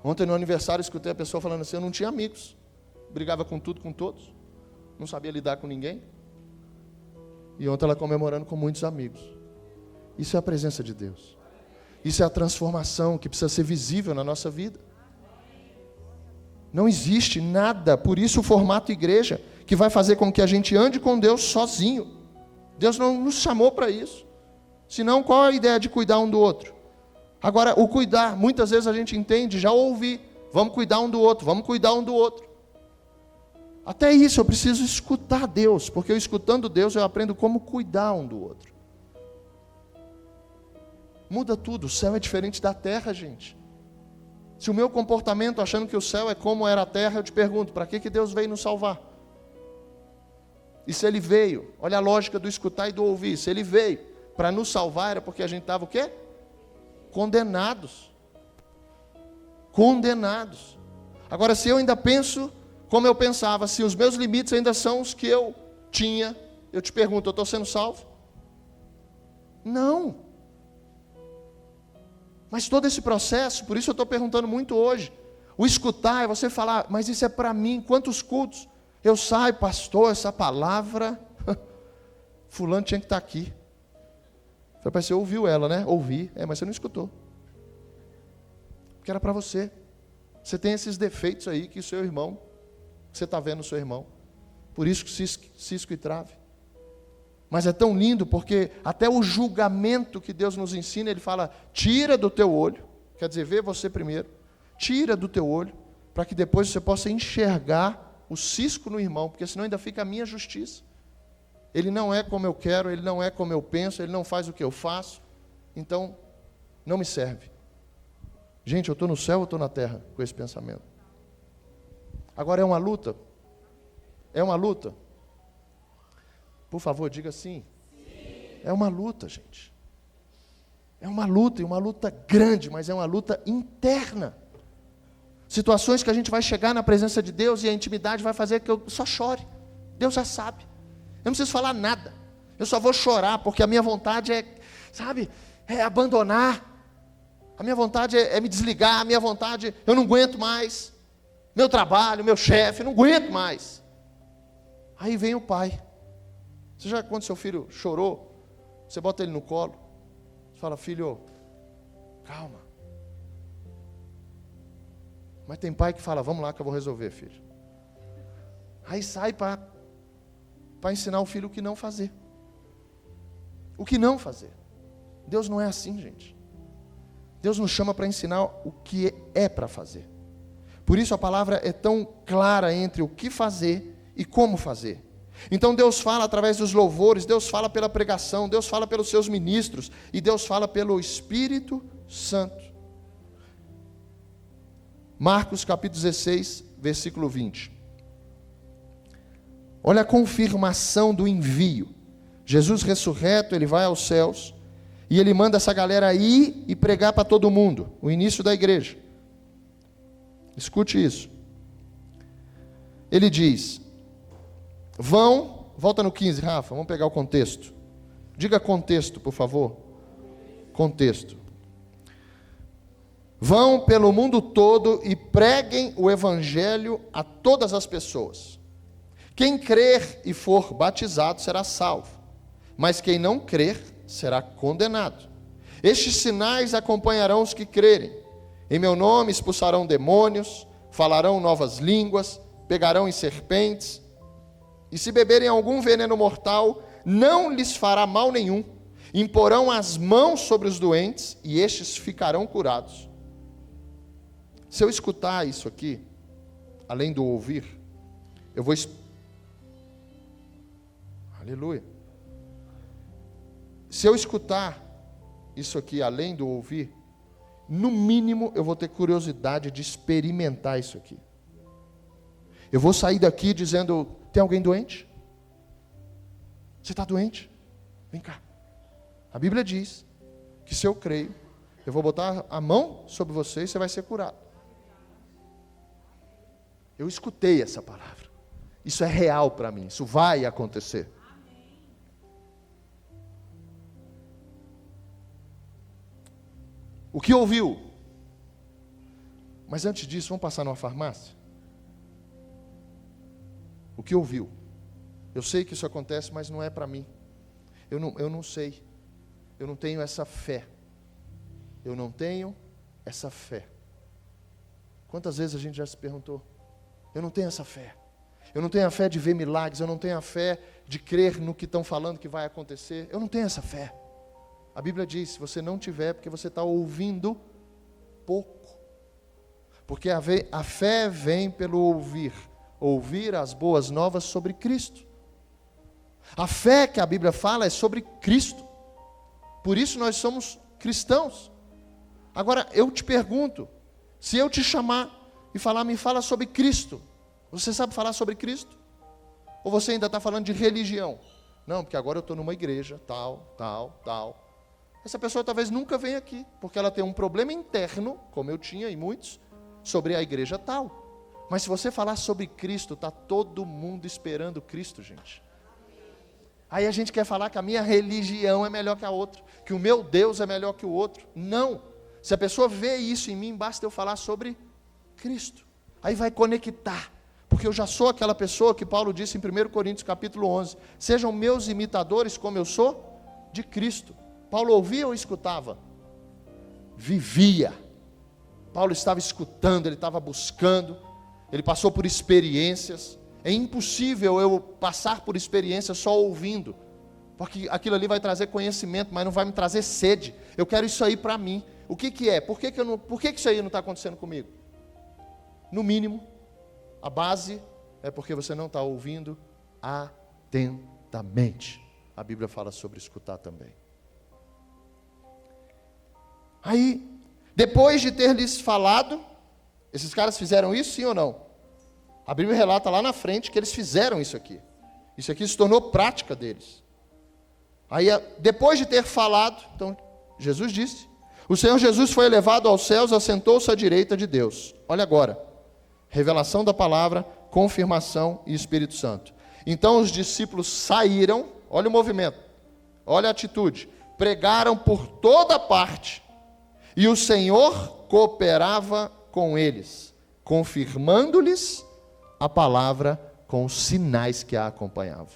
Ontem no aniversário eu escutei a pessoa falando assim, eu não tinha amigos. Brigava com tudo, com todos. Não sabia lidar com ninguém. E ontem ela comemorando com muitos amigos. Isso é a presença de Deus. Isso é a transformação que precisa ser visível na nossa vida. Não existe nada, por isso o formato igreja, que vai fazer com que a gente ande com Deus sozinho. Deus não nos chamou para isso. Senão, qual é a ideia de cuidar um do outro? Agora, o cuidar, muitas vezes a gente entende, já ouvi, vamos cuidar um do outro, vamos cuidar um do outro. Até isso eu preciso escutar Deus, porque eu escutando Deus eu aprendo como cuidar um do outro. Muda tudo, o céu é diferente da terra, gente. Se o meu comportamento achando que o céu é como era a terra, eu te pergunto, para que Deus veio nos salvar? E se Ele veio, olha a lógica do escutar e do ouvir, se Ele veio para nos salvar, era porque a gente estava o quê? Condenados. Condenados. Agora, se eu ainda penso como eu pensava, se os meus limites ainda são os que eu tinha, eu te pergunto, eu estou sendo salvo? Não. Mas todo esse processo, por isso eu estou perguntando muito hoje, o escutar é você falar, mas isso é para mim, quantos cultos eu saio, pastor, essa palavra, fulano tinha que estar aqui. Você ouviu ela, né? Ouvi, mas você não escutou. Porque era para você. Você tem esses defeitos aí que o seu irmão, você está vendo o seu irmão. Por isso que cisco e trave. Mas é tão lindo porque até o julgamento que Deus nos ensina, Ele fala, tira do teu olho, quer dizer, vê você primeiro, tira do teu olho, para que depois você possa enxergar o cisco no irmão, porque senão ainda fica a minha justiça. Ele não é como eu quero, ele não é como eu penso, ele não faz o que eu faço, então não me serve. Gente, eu estou no céu ou estou na terra com esse pensamento? Agora é uma luta? É uma luta? Por favor, diga sim. É uma luta, gente. É uma luta, e uma luta grande, mas é uma luta interna. Situações que a gente vai chegar na presença de Deus e a intimidade vai fazer que eu só chore. Deus já sabe. Eu não preciso falar nada. Eu só vou chorar, porque a minha vontade é, sabe, é abandonar. A minha vontade é me desligar, a minha vontade, eu não aguento mais. Meu trabalho, meu chefe, eu não aguento mais. Aí vem o pai. Você já, quando seu filho chorou, você bota ele no colo, você fala, filho, calma. Mas tem pai que fala, vamos lá que eu vou resolver, filho. Aí sai para ensinar o filho o que não fazer. O que não fazer. Deus não é assim, gente. Deus nos chama para ensinar o que é para fazer. Por isso a palavra é tão clara entre o que fazer e como fazer. Então Deus fala através dos louvores, Deus fala pela pregação, Deus fala pelos seus ministros e Deus fala pelo Espírito Santo. Marcos capítulo 16, versículo 20. Olha a confirmação do envio. Jesus ressurreto, ele vai aos céus e ele manda essa galera ir e pregar para todo mundo, o início da igreja. Escute isso. Ele diz: vão, volta no 15, Rafa, vamos pegar o contexto. Diga contexto, por favor. Contexto. Vão pelo mundo todo e preguem o evangelho a todas as pessoas. Quem crer e for batizado será salvo, mas quem não crer será condenado. Estes sinais acompanharão os que crerem. Em meu nome expulsarão demônios, falarão novas línguas, pegarão em serpentes, e se beberem algum veneno mortal, não lhes fará mal nenhum. Imporão as mãos sobre os doentes e estes ficarão curados. Se eu escutar isso aqui, além do ouvir, eu vou... Aleluia. Se eu escutar isso aqui, além do ouvir, no mínimo eu vou ter curiosidade de experimentar isso aqui. Eu vou sair daqui dizendo: tem alguém doente? Você está doente? Vem cá. A Bíblia diz que se eu creio, eu vou botar a mão sobre você e você vai ser curado. Eu escutei essa palavra. Isso é real para mim. Isso vai acontecer. O que ouviu? Mas antes disso, vamos passar numa farmácia? O que ouviu? Eu sei que isso acontece, mas não é para mim. Eu não sei. Eu não tenho essa fé. Eu não tenho essa fé. Quantas vezes a gente já se perguntou? Eu não tenho essa fé. Eu não tenho a fé de ver milagres. Eu não tenho a fé de crer no que estão falando que vai acontecer. Eu não tenho essa fé. A Bíblia diz: se você não tiver, é porque você está ouvindo pouco. Porque a fé vem pelo ouvir. Ouvir as boas novas sobre Cristo. A fé que a Bíblia fala é sobre Cristo. Por isso nós somos cristãos. Agora eu te pergunto, se eu te chamar e falar: me fala sobre Cristo, você sabe falar sobre Cristo? Ou você ainda está falando de religião? Não, porque agora eu estou numa igreja, tal. Essa pessoa talvez nunca venha aqui, porque ela tem um problema interno, como eu tinha e muitos, sobre a igreja tal. Mas se você falar sobre Cristo, está todo mundo esperando Cristo, gente. Aí a gente quer falar que a minha religião é melhor que a outra, que o meu Deus é melhor que o outro. Não. Se a pessoa vê isso em mim, basta eu falar sobre Cristo. Aí vai conectar, porque eu já sou aquela pessoa que Paulo disse em 1 Coríntios capítulo 11, sejam meus imitadores como eu sou de Cristo. Paulo ouvia ou escutava? Vivia. Paulo estava escutando, ele estava buscando, ele passou por experiências. É impossível eu passar por experiências só ouvindo, porque aquilo ali vai trazer conhecimento, mas não vai me trazer sede. Eu quero isso aí para mim. O que é? Por que isso aí não está acontecendo comigo? No mínimo, a base é porque você não está ouvindo atentamente. A Bíblia fala sobre escutar também. Aí, depois de ter lhes falado, esses caras fizeram isso, sim ou não? A Bíblia relata lá na frente que eles fizeram isso aqui. Isso aqui se tornou prática deles. Aí, depois de ter falado, então, Jesus disse, o Senhor Jesus foi elevado aos céus, assentou-se à direita de Deus. Olha agora, revelação da palavra, confirmação e Espírito Santo. Então os discípulos saíram, olha o movimento, olha a atitude, pregaram por toda parte, e o Senhor cooperava com eles, confirmando-lhes a palavra com os sinais que a acompanhavam.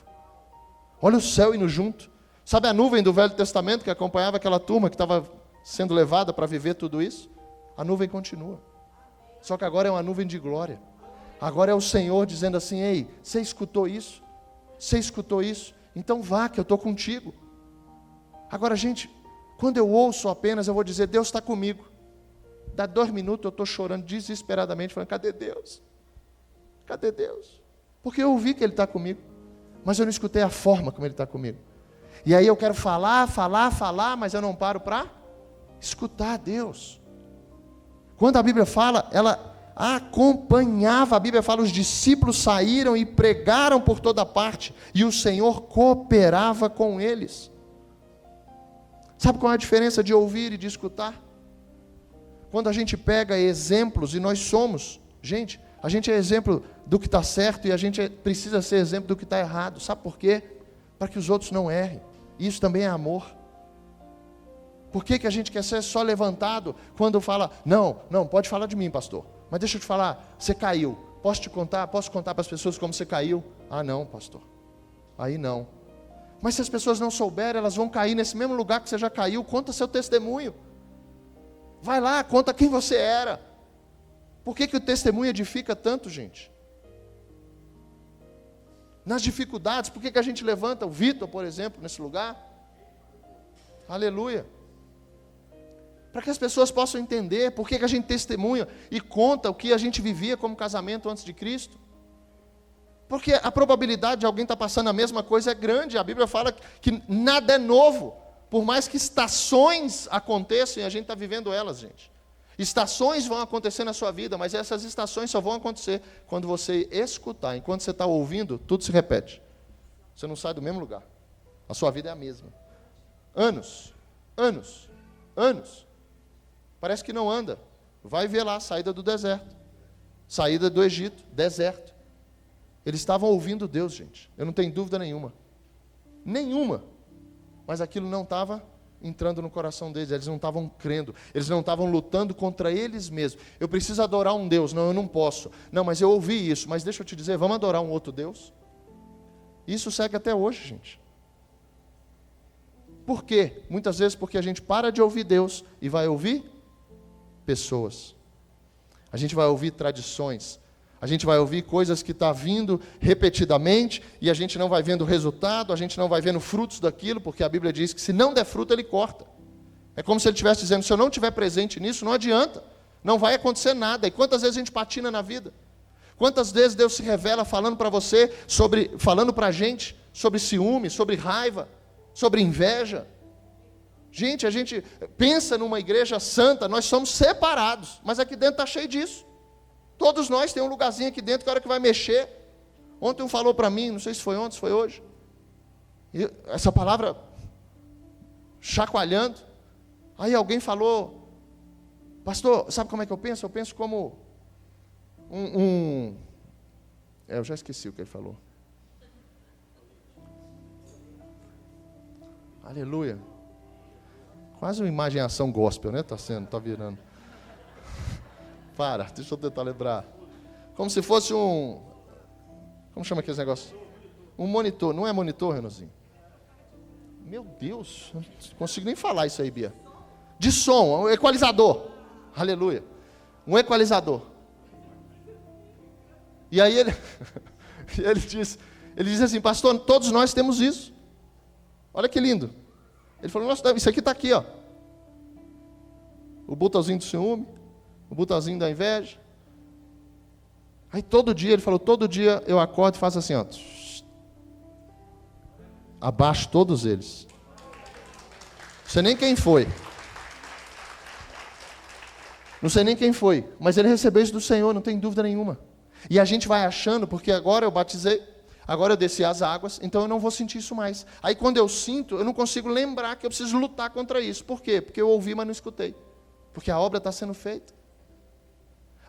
Olha o céu indo junto. Sabe a nuvem do Velho Testamento que acompanhava aquela turma que estava sendo levada para viver tudo isso? A nuvem continua. Só que agora é uma nuvem de glória. Agora é o Senhor dizendo assim: ei, você escutou isso? Você escutou isso? Então vá que eu estou contigo. Agora, gente, quando eu ouço apenas, eu vou dizer: Deus está comigo. Dá 2 minutos, eu estou chorando desesperadamente, falando: cadê Deus? Cadê Deus? Porque eu ouvi que Ele está comigo, mas eu não escutei a forma como Ele está comigo. E aí eu quero falar, mas eu não paro para escutar Deus. Quando a Bíblia fala, acompanhava. A Bíblia fala, os discípulos saíram e pregaram por toda parte, e o Senhor cooperava com eles. Sabe qual é a diferença de ouvir e de escutar? Quando a gente pega exemplos, e nós somos, gente, a gente é exemplo do que está certo, e a gente precisa ser exemplo do que está errado. Sabe por quê? Para que os outros não errem. Isso também é amor. Por que a gente quer ser só levantado quando fala, não, pode falar de mim, pastor, mas deixa eu te falar, você caiu, posso contar para as pessoas como você caiu? Ah, não, pastor, aí não. Mas se as pessoas não souberem, elas vão cair nesse mesmo lugar que você já caiu. Conta seu testemunho, vai lá, conta quem você era. Por que o testemunho edifica tanto, gente? Nas dificuldades, por que a gente levanta o Vitor, por exemplo, nesse lugar? Aleluia. Para que as pessoas possam entender por que a gente testemunha e conta o que a gente vivia como casamento antes de Cristo. Porque a probabilidade de alguém estar passando a mesma coisa é grande. A Bíblia fala que nada é novo. Por mais que estações aconteçam, e a gente está vivendo elas, gente. Estações vão acontecer na sua vida, mas essas estações só vão acontecer quando você escutar. Enquanto você está ouvindo, tudo se repete. Você não sai do mesmo lugar. A sua vida é a mesma. Anos. Parece que não anda. Vai ver lá a saída do deserto. Saída do Egito, deserto. Eles estavam ouvindo Deus, gente. Eu não tenho dúvida nenhuma. Nenhuma. Mas aquilo não estava entrando no coração deles. Eles não estavam crendo. Eles não estavam lutando contra eles mesmos. Eu preciso adorar um Deus. Não, eu não posso. Não, mas eu ouvi isso. Mas deixa eu te dizer, vamos adorar um outro Deus? Isso segue até hoje, gente. Por quê? Muitas vezes porque a gente para de ouvir Deus e vai ouvir pessoas. A gente vai ouvir tradições. A gente vai ouvir coisas que estão vindo repetidamente e a gente não vai vendo o resultado, a gente não vai vendo frutos daquilo, porque a Bíblia diz que se não der fruto, ele corta. É como se ele estivesse dizendo, se eu não estiver presente nisso, não adianta. Não vai acontecer nada. E quantas vezes a gente patina na vida? Quantas vezes Deus se revela falando para você, falando para a gente sobre ciúme, sobre raiva, sobre inveja. Gente, a gente pensa numa igreja santa, nós somos separados, mas aqui dentro está cheio disso. Todos nós temos um lugarzinho aqui dentro que a hora que vai mexer. Ontem um falou para mim, não sei se foi ontem, se foi hoje, e essa palavra chacoalhando. Aí alguém falou, pastor, sabe como é que eu penso? Eu penso como eu já esqueci o que ele falou. Aleluia. Quase uma imagem ação gospel, né? Tá virando. Deixa eu tentar lembrar. Como se fosse como chama aquele negócio? Um monitor. Não é monitor, Renozinho? Meu Deus, não consigo nem falar isso aí, Bia. De som, um equalizador. Aleluia. Um equalizador. E aí ele diz assim, pastor, todos nós temos isso. Olha que lindo. Ele falou, nossa, isso aqui está aqui, ó. O botãozinho do ciúme, o botãozinho da inveja. Aí todo dia, ele falou, todo dia eu acordo e faço assim, ó. Abaixo todos eles. Não sei nem quem foi. Não sei nem quem foi. Mas ele recebeu isso do Senhor, não tem dúvida nenhuma. E a gente vai achando, porque agora eu batizei, agora eu desci as águas, então eu não vou sentir isso mais. Aí quando eu sinto, eu não consigo lembrar que eu preciso lutar contra isso. Por quê? Porque eu ouvi, mas não escutei. Porque a obra está sendo feita.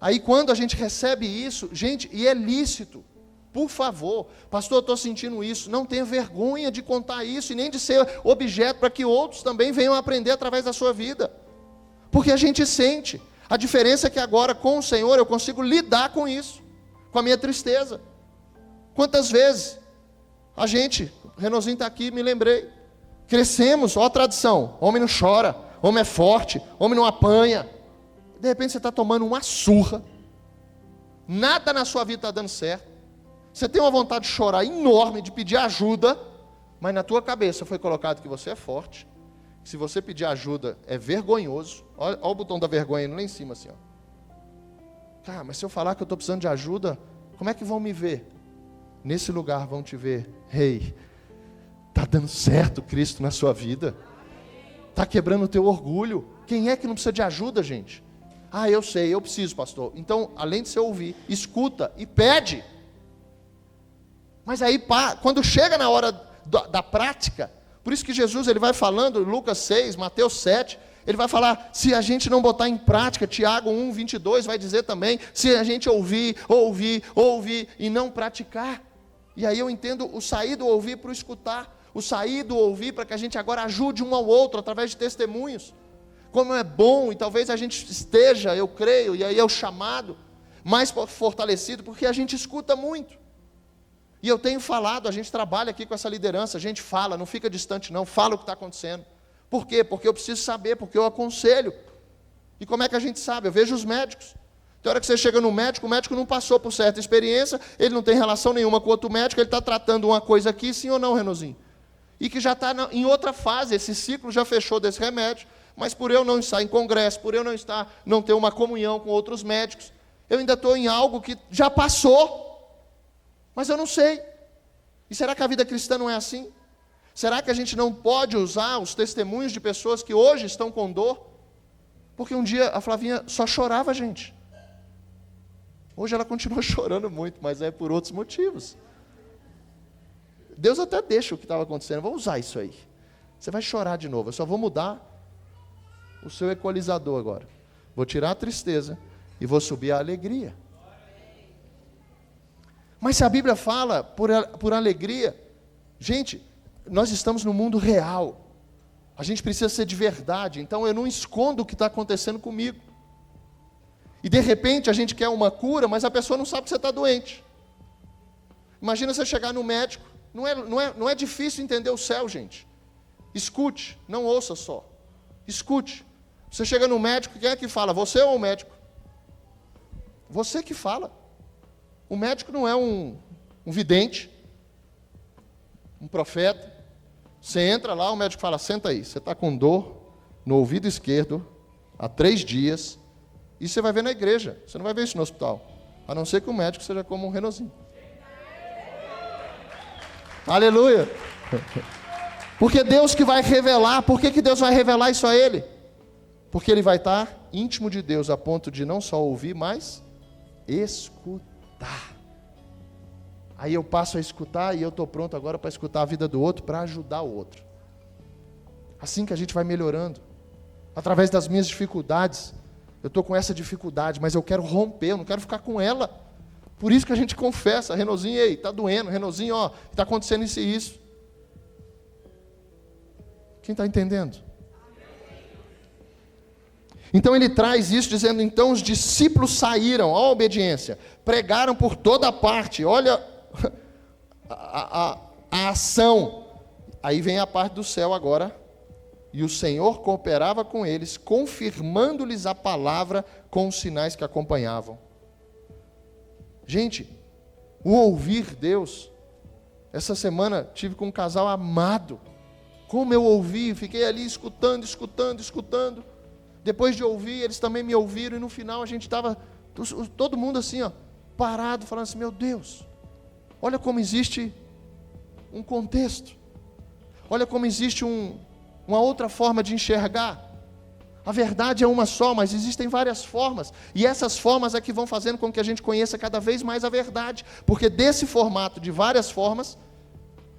Aí quando a gente recebe isso, gente, e é lícito, por favor, pastor, eu estou sentindo isso, não tenha vergonha de contar isso, e nem de ser objeto para que outros também venham aprender através da sua vida. Porque a gente sente. A diferença é que agora com o Senhor eu consigo lidar com isso, com a minha tristeza. Quantas vezes a gente, Renozinho está aqui, me lembrei, crescemos, ó a tradição, homem não chora, homem é forte, homem não apanha. De repente você está tomando uma surra, nada na sua vida está dando certo, você tem uma vontade de chorar enorme, de pedir ajuda, mas na tua cabeça foi colocado que você é forte, que se você pedir ajuda é vergonhoso. Olha o botão da vergonha lá em cima assim, ó. Cara, mas se eu falar que eu estou precisando de ajuda, como é que vão me ver? Nesse lugar vão te ver, rei, está dando certo Cristo na sua vida, está quebrando o teu orgulho. Quem é que não precisa de ajuda, gente? Ah, eu sei, eu preciso, pastor. Então, além de você ouvir, escuta e pede. Mas aí, quando chega na hora da prática, por isso que Jesus ele vai falando, Lucas 6, Mateus 7, ele vai falar, se a gente não botar em prática, Tiago 1, 22 vai dizer também, se a gente ouvir e não praticar. E aí eu entendo o sair do ouvir para o escutar, o sair do ouvir para que a gente agora ajude um ao outro através de testemunhos. Como é bom, e talvez a gente esteja, eu creio, e aí é o chamado, mais fortalecido, porque a gente escuta muito. E eu tenho falado, a gente trabalha aqui com essa liderança, a gente fala, não fica distante não, fala o que está acontecendo. Por quê? Porque eu preciso saber, porque eu aconselho. E como é que a gente sabe? Eu vejo os médicos. Tem hora que você chega no médico, o médico não passou por certa experiência, ele não tem relação nenhuma com outro médico, ele está tratando uma coisa aqui, sim ou não, Renozinho? E que já está em outra fase, esse ciclo já fechou desse remédio, mas por eu não estar em congresso, por eu não ter uma comunhão com outros médicos, eu ainda estou em algo que já passou, mas eu não sei. E será que a vida cristã não é assim? Será que a gente não pode usar os testemunhos de pessoas que hoje estão com dor? Porque um dia a Flavinha só chorava, gente. Hoje ela continua chorando muito, mas é por outros motivos. Deus até deixa o que estava acontecendo. Vou usar isso aí. Você vai chorar de novo. Eu só vou mudar o seu equalizador agora. Vou tirar a tristeza e vou subir a alegria. Mas se a Bíblia fala por alegria, gente, nós estamos no mundo real. A gente precisa ser de verdade. Então eu não escondo o que está acontecendo comigo. E de repente a gente quer uma cura, mas a pessoa não sabe que você está doente. Imagina você chegar no médico. Não é difícil entender o céu, gente. Escute, não ouça só. Escute. Você chega no médico, quem é que fala? Você ou o médico? Você que fala. O médico não é um vidente, um profeta. Você entra lá, o médico fala, senta aí, você está com dor no ouvido esquerdo há 3 dias, e você vai ver na igreja, você não vai ver isso no hospital, a não ser que o médico seja como um Renozinho. Aleluia! Porque Deus que vai revelar. Por que Deus vai revelar isso a ele? Porque ele vai estar íntimo de Deus a ponto de não só ouvir, mas escutar. Aí eu passo a escutar e eu estou pronto agora para escutar a vida do outro, para ajudar o outro. Assim que a gente vai melhorando. Através das minhas dificuldades. Eu estou com essa dificuldade, mas eu quero romper, eu não quero ficar com ela. Por isso que a gente confessa, Renozinho, ei, está doendo, Renozinho, ó, está acontecendo isso e isso. Quem está entendendo? Então ele traz isso dizendo, então os discípulos saíram, ó a obediência, pregaram por toda parte, olha a ação. Aí vem a parte do céu agora, e o Senhor cooperava com eles, confirmando-lhes a palavra com os sinais que acompanhavam. Gente, o ouvir Deus, essa semana tive com um casal amado, como eu ouvi, fiquei ali escutando, depois de ouvir, eles também me ouviram, e no final a gente estava, todo mundo assim, ó, parado, falando assim, meu Deus, olha como existe um contexto, olha como existe uma outra forma de enxergar. A verdade é uma só, mas existem várias formas, e essas formas é que vão fazendo com que a gente conheça cada vez mais a verdade, porque desse formato de várias formas,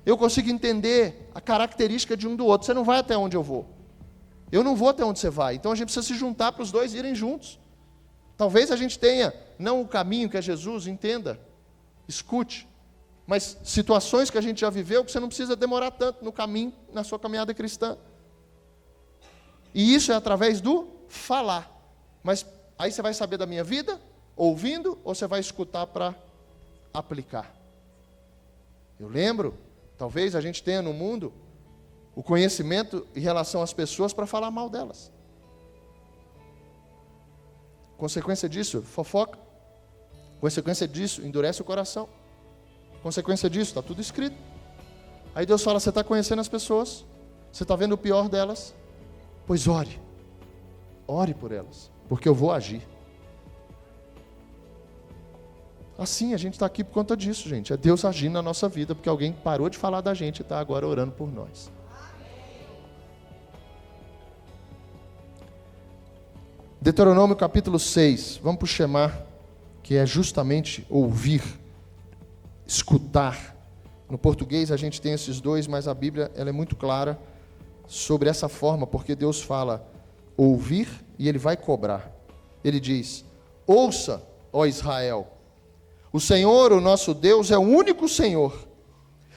eu consigo entender a característica de um do outro. Você não vai até onde eu vou, eu não vou até onde você vai, então a gente precisa se juntar para os dois irem juntos. Talvez a gente tenha, não o caminho que é Jesus, entenda, escute, mas situações que a gente já viveu, que você não precisa demorar tanto no caminho, na sua caminhada cristã. E isso é através do falar. Mas aí você vai saber da minha vida, ouvindo, ou você vai escutar para aplicar? Eu lembro, talvez a gente tenha no mundo o conhecimento em relação às pessoas para falar mal delas. Consequência disso, fofoca. Consequência disso, endurece o coração. Consequência disso, está tudo escrito. Aí Deus fala, você está conhecendo as pessoas, você está vendo o pior delas, pois ore por elas, porque eu vou agir. Assim, a gente está aqui por conta disso, gente. É Deus agindo na nossa vida, porque alguém parou de falar da gente e está agora orando por nós. Deuteronômio capítulo 6, vamos para o Shema, que é justamente ouvir, escutar. No português a gente tem esses dois, mas a Bíblia ela é muito clara sobre essa forma, porque Deus fala ouvir e Ele vai cobrar. Ele diz: ouça, ó Israel, o Senhor, o nosso Deus, é o único Senhor.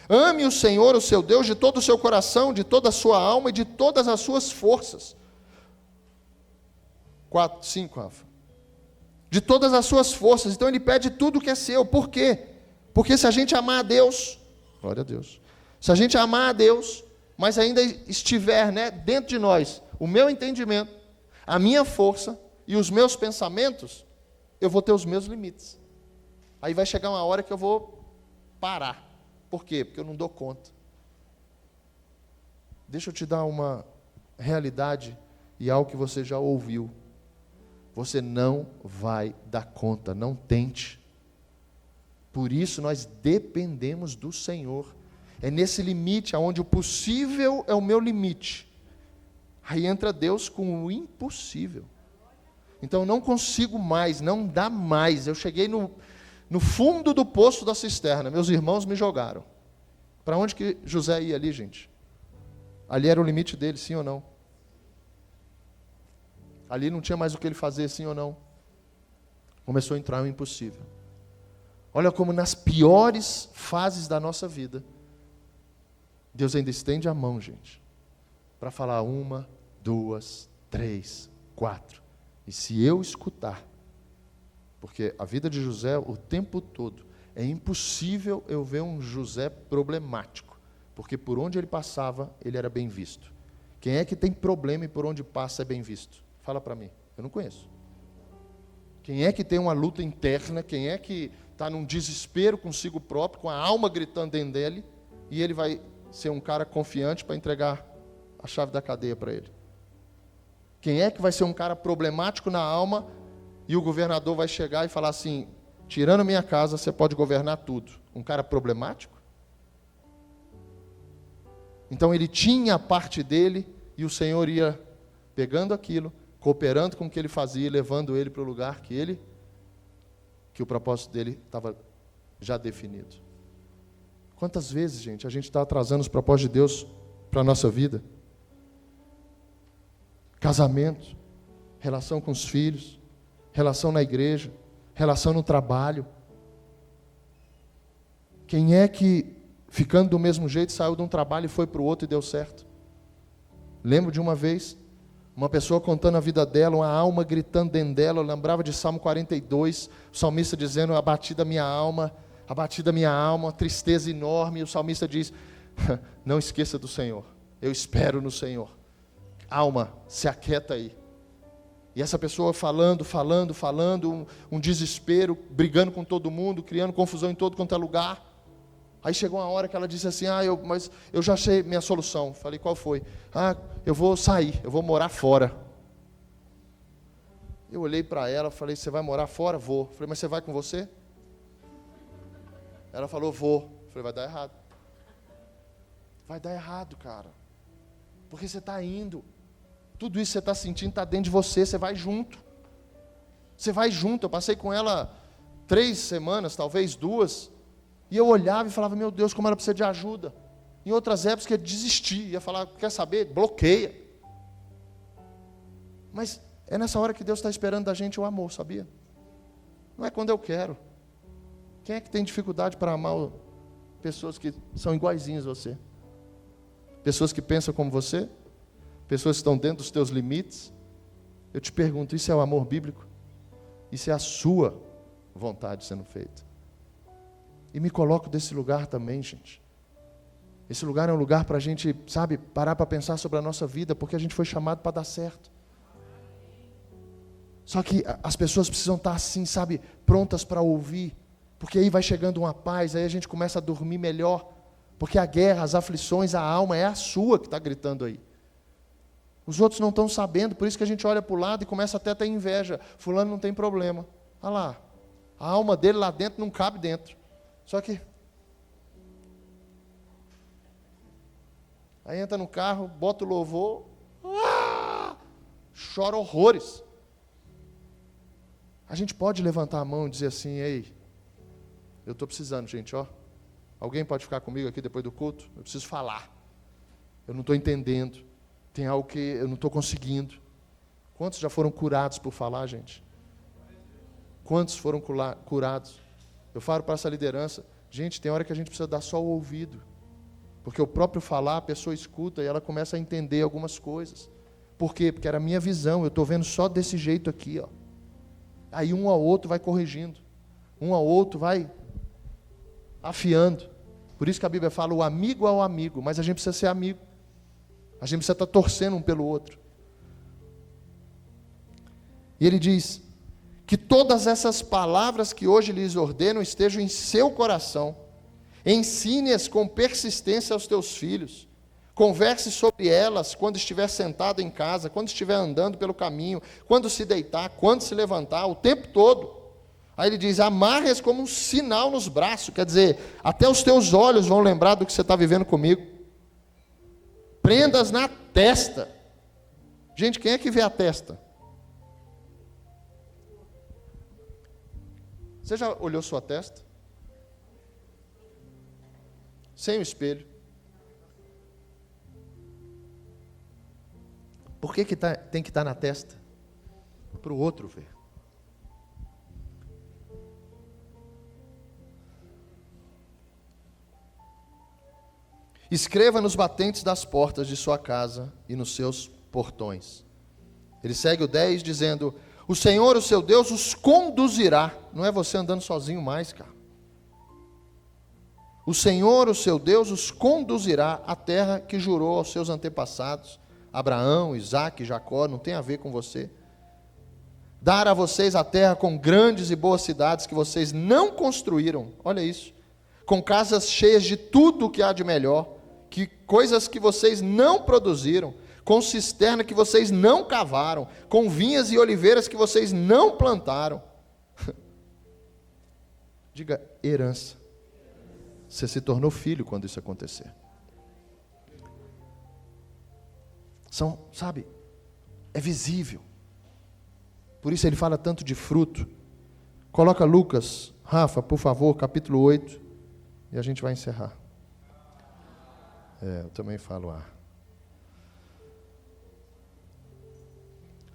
Ame o Senhor, o seu Deus, de todo o seu coração, de toda a sua alma e de todas as suas forças. 4, 5, Rafa. De todas as suas forças. Então Ele pede tudo que é seu. Por quê? Porque se a gente amar a Deus, glória a Deus, se a gente amar a Deus, mas ainda estiver, dentro de nós o meu entendimento, a minha força e os meus pensamentos, eu vou ter os meus limites. Aí vai chegar uma hora que eu vou parar. Por quê? Porque eu não dou conta. Deixa eu te dar uma realidade e algo que você já ouviu. Você não vai dar conta, não tente. Por isso nós dependemos do Senhor. É nesse limite, onde o possível é o meu limite. Aí entra Deus com o impossível. Então eu não consigo mais, não dá mais. Eu cheguei no fundo do poço da cisterna. Meus irmãos me jogaram. Para onde que José ia ali, gente? Ali era o limite dele, sim ou não? Ali não tinha mais o que ele fazer, sim ou não? Começou a entrar o impossível. Olha como nas piores fases da nossa vida, Deus ainda estende a mão, gente, para falar 1, 2, 3, 4. E se eu escutar, porque a vida de José, o tempo todo, é impossível eu ver um José problemático, porque por onde ele passava, ele era bem visto. Quem é que tem problema e por onde passa é bem visto? Fala para mim, eu não conheço. Quem é que tem uma luta interna, quem é que está num desespero consigo próprio, com a alma gritando dentro dele, e ele vai ser um cara confiante para entregar a chave da cadeia para ele? Quem é que vai ser um cara problemático na alma e o governador vai chegar e falar assim: tirando minha casa, você pode governar tudo? Um cara problemático? Então ele tinha a parte dele e o Senhor ia pegando aquilo, cooperando com o que ele fazia, levando ele para o lugar que o propósito dele estava já definido. Quantas vezes, gente, a gente está atrasando os propósitos de Deus para a nossa vida? Casamento, relação com os filhos, relação na igreja, relação no trabalho. Quem é que, ficando do mesmo jeito, saiu de um trabalho e foi para o outro e deu certo? Lembro de uma vez, uma pessoa contando a vida dela, uma alma gritando dentro dela. Eu lembrava de Salmo 42, o salmista dizendo: abatida minha alma, tristeza enorme. E o salmista diz: não esqueça do Senhor, eu espero no Senhor. Alma, se aquieta aí. E essa pessoa falando, um desespero, brigando com todo mundo, criando confusão em todo quanto é lugar. Aí chegou uma hora que ela disse assim: mas eu já achei minha solução. Falei: qual foi? Eu vou sair, eu vou morar fora. Eu olhei para ela, falei: você vai morar fora? Vou. Falei: mas você vai com você? Ela falou: vou. Falei: vai dar errado. Vai dar errado, cara. Porque você está indo. Tudo isso que você está sentindo está dentro de você, você vai junto. Você vai junto. Eu passei com ela 3 semanas, talvez 2, e eu olhava e falava: meu Deus, como ela precisa de ajuda. Em outras épocas eu ia desistir, ia falar: quer saber? Bloqueia. Mas é nessa hora que Deus está esperando da gente o amor, sabia? Não é quando eu quero. Quem é que tem dificuldade para amar pessoas que são iguaizinhas a você? Pessoas que pensam como você? Pessoas que estão dentro dos teus limites? Eu te pergunto, isso é o amor bíblico? Isso é a sua vontade sendo feita? E me coloco desse lugar também, gente. Esse lugar é um lugar para a gente, parar para pensar sobre a nossa vida, porque a gente foi chamado para dar certo. Só que as pessoas precisam estar assim, prontas para ouvir, porque aí vai chegando uma paz, aí a gente começa a dormir melhor, porque a guerra, as aflições, a alma é a sua que está gritando aí. Os outros não estão sabendo, por isso que a gente olha para o lado e começa até a ter inveja. Fulano não tem problema. Olha lá, a alma dele lá dentro não cabe dentro. Só que aí entra no carro, bota o louvor, chora horrores. A gente pode levantar a mão e dizer assim: ei, eu estou precisando, gente, ó. Alguém pode ficar comigo aqui depois do culto? Eu preciso falar. Eu não estou entendendo. Tem algo que eu não estou conseguindo. Quantos já foram curados por falar, gente? Quantos foram curados? Eu falo para essa liderança: gente, tem hora que a gente precisa dar só o ouvido. Porque o próprio falar, a pessoa escuta e ela começa a entender algumas coisas. Por quê? Porque era a minha visão, eu estou vendo só desse jeito aqui, ó. Aí um ao outro vai corrigindo. Um ao outro vai afiando. Por isso que a Bíblia fala o amigo ao amigo, mas a gente precisa ser amigo. A gente precisa estar torcendo um pelo outro. E ele diz que todas essas palavras que hoje lhes ordeno estejam em seu coração. Ensine-as com persistência aos teus filhos. Converse sobre elas quando estiver sentado em casa, quando estiver andando pelo caminho, quando se deitar, quando se levantar, o tempo todo. Aí ele diz: amarre-as como um sinal nos braços. Quer dizer, até os teus olhos vão lembrar do que você está vivendo comigo. Prendas na testa. Gente, quem é que vê a testa? Você já olhou sua testa? Sem o espelho. Por que tem que estar na testa? Para o outro ver. Escreva nos batentes das portas de sua casa e nos seus portões. Ele segue o 10 dizendo: o Senhor, o seu Deus, os conduzirá. Não é você andando sozinho mais, cara. O Senhor, o seu Deus, os conduzirá à terra que jurou aos seus antepassados, Abraão, Isaque, Jacó. Não tem a ver com você. Dar a vocês a terra com grandes e boas cidades que vocês não construíram. Olha isso. Com casas cheias de tudo o que há de melhor, que coisas que vocês não produziram, com cisterna que vocês não cavaram, com vinhas e oliveiras que vocês não plantaram. Diga herança. Você se tornou filho quando isso acontecer. Sabe, é visível. Por isso ele fala tanto de fruto. Coloca Lucas, Rafa, por favor, capítulo 8, e a gente vai encerrar. Eu também falo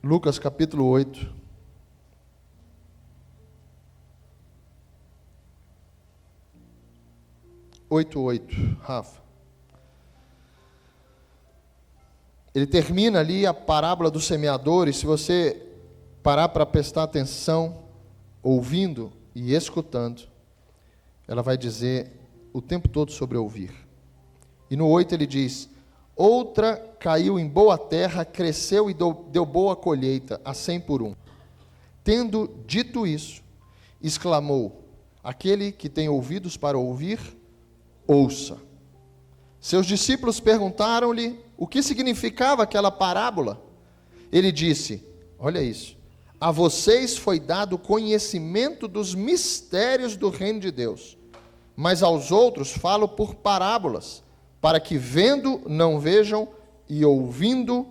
Lucas capítulo 8. Rafa. Ele termina ali a parábola do semeador, e se você parar para prestar atenção, ouvindo e escutando, ela vai dizer o tempo todo sobre ouvir. E no 8 ele diz: outra caiu em boa terra, cresceu e deu boa colheita, a 100 por 1. Tendo dito isso, exclamou: aquele que tem ouvidos para ouvir, ouça. Seus discípulos perguntaram-lhe o que significava aquela parábola. Ele disse: olha isso, a vocês foi dado conhecimento dos mistérios do reino de Deus, mas aos outros falo por parábolas, para que vendo não vejam, e ouvindo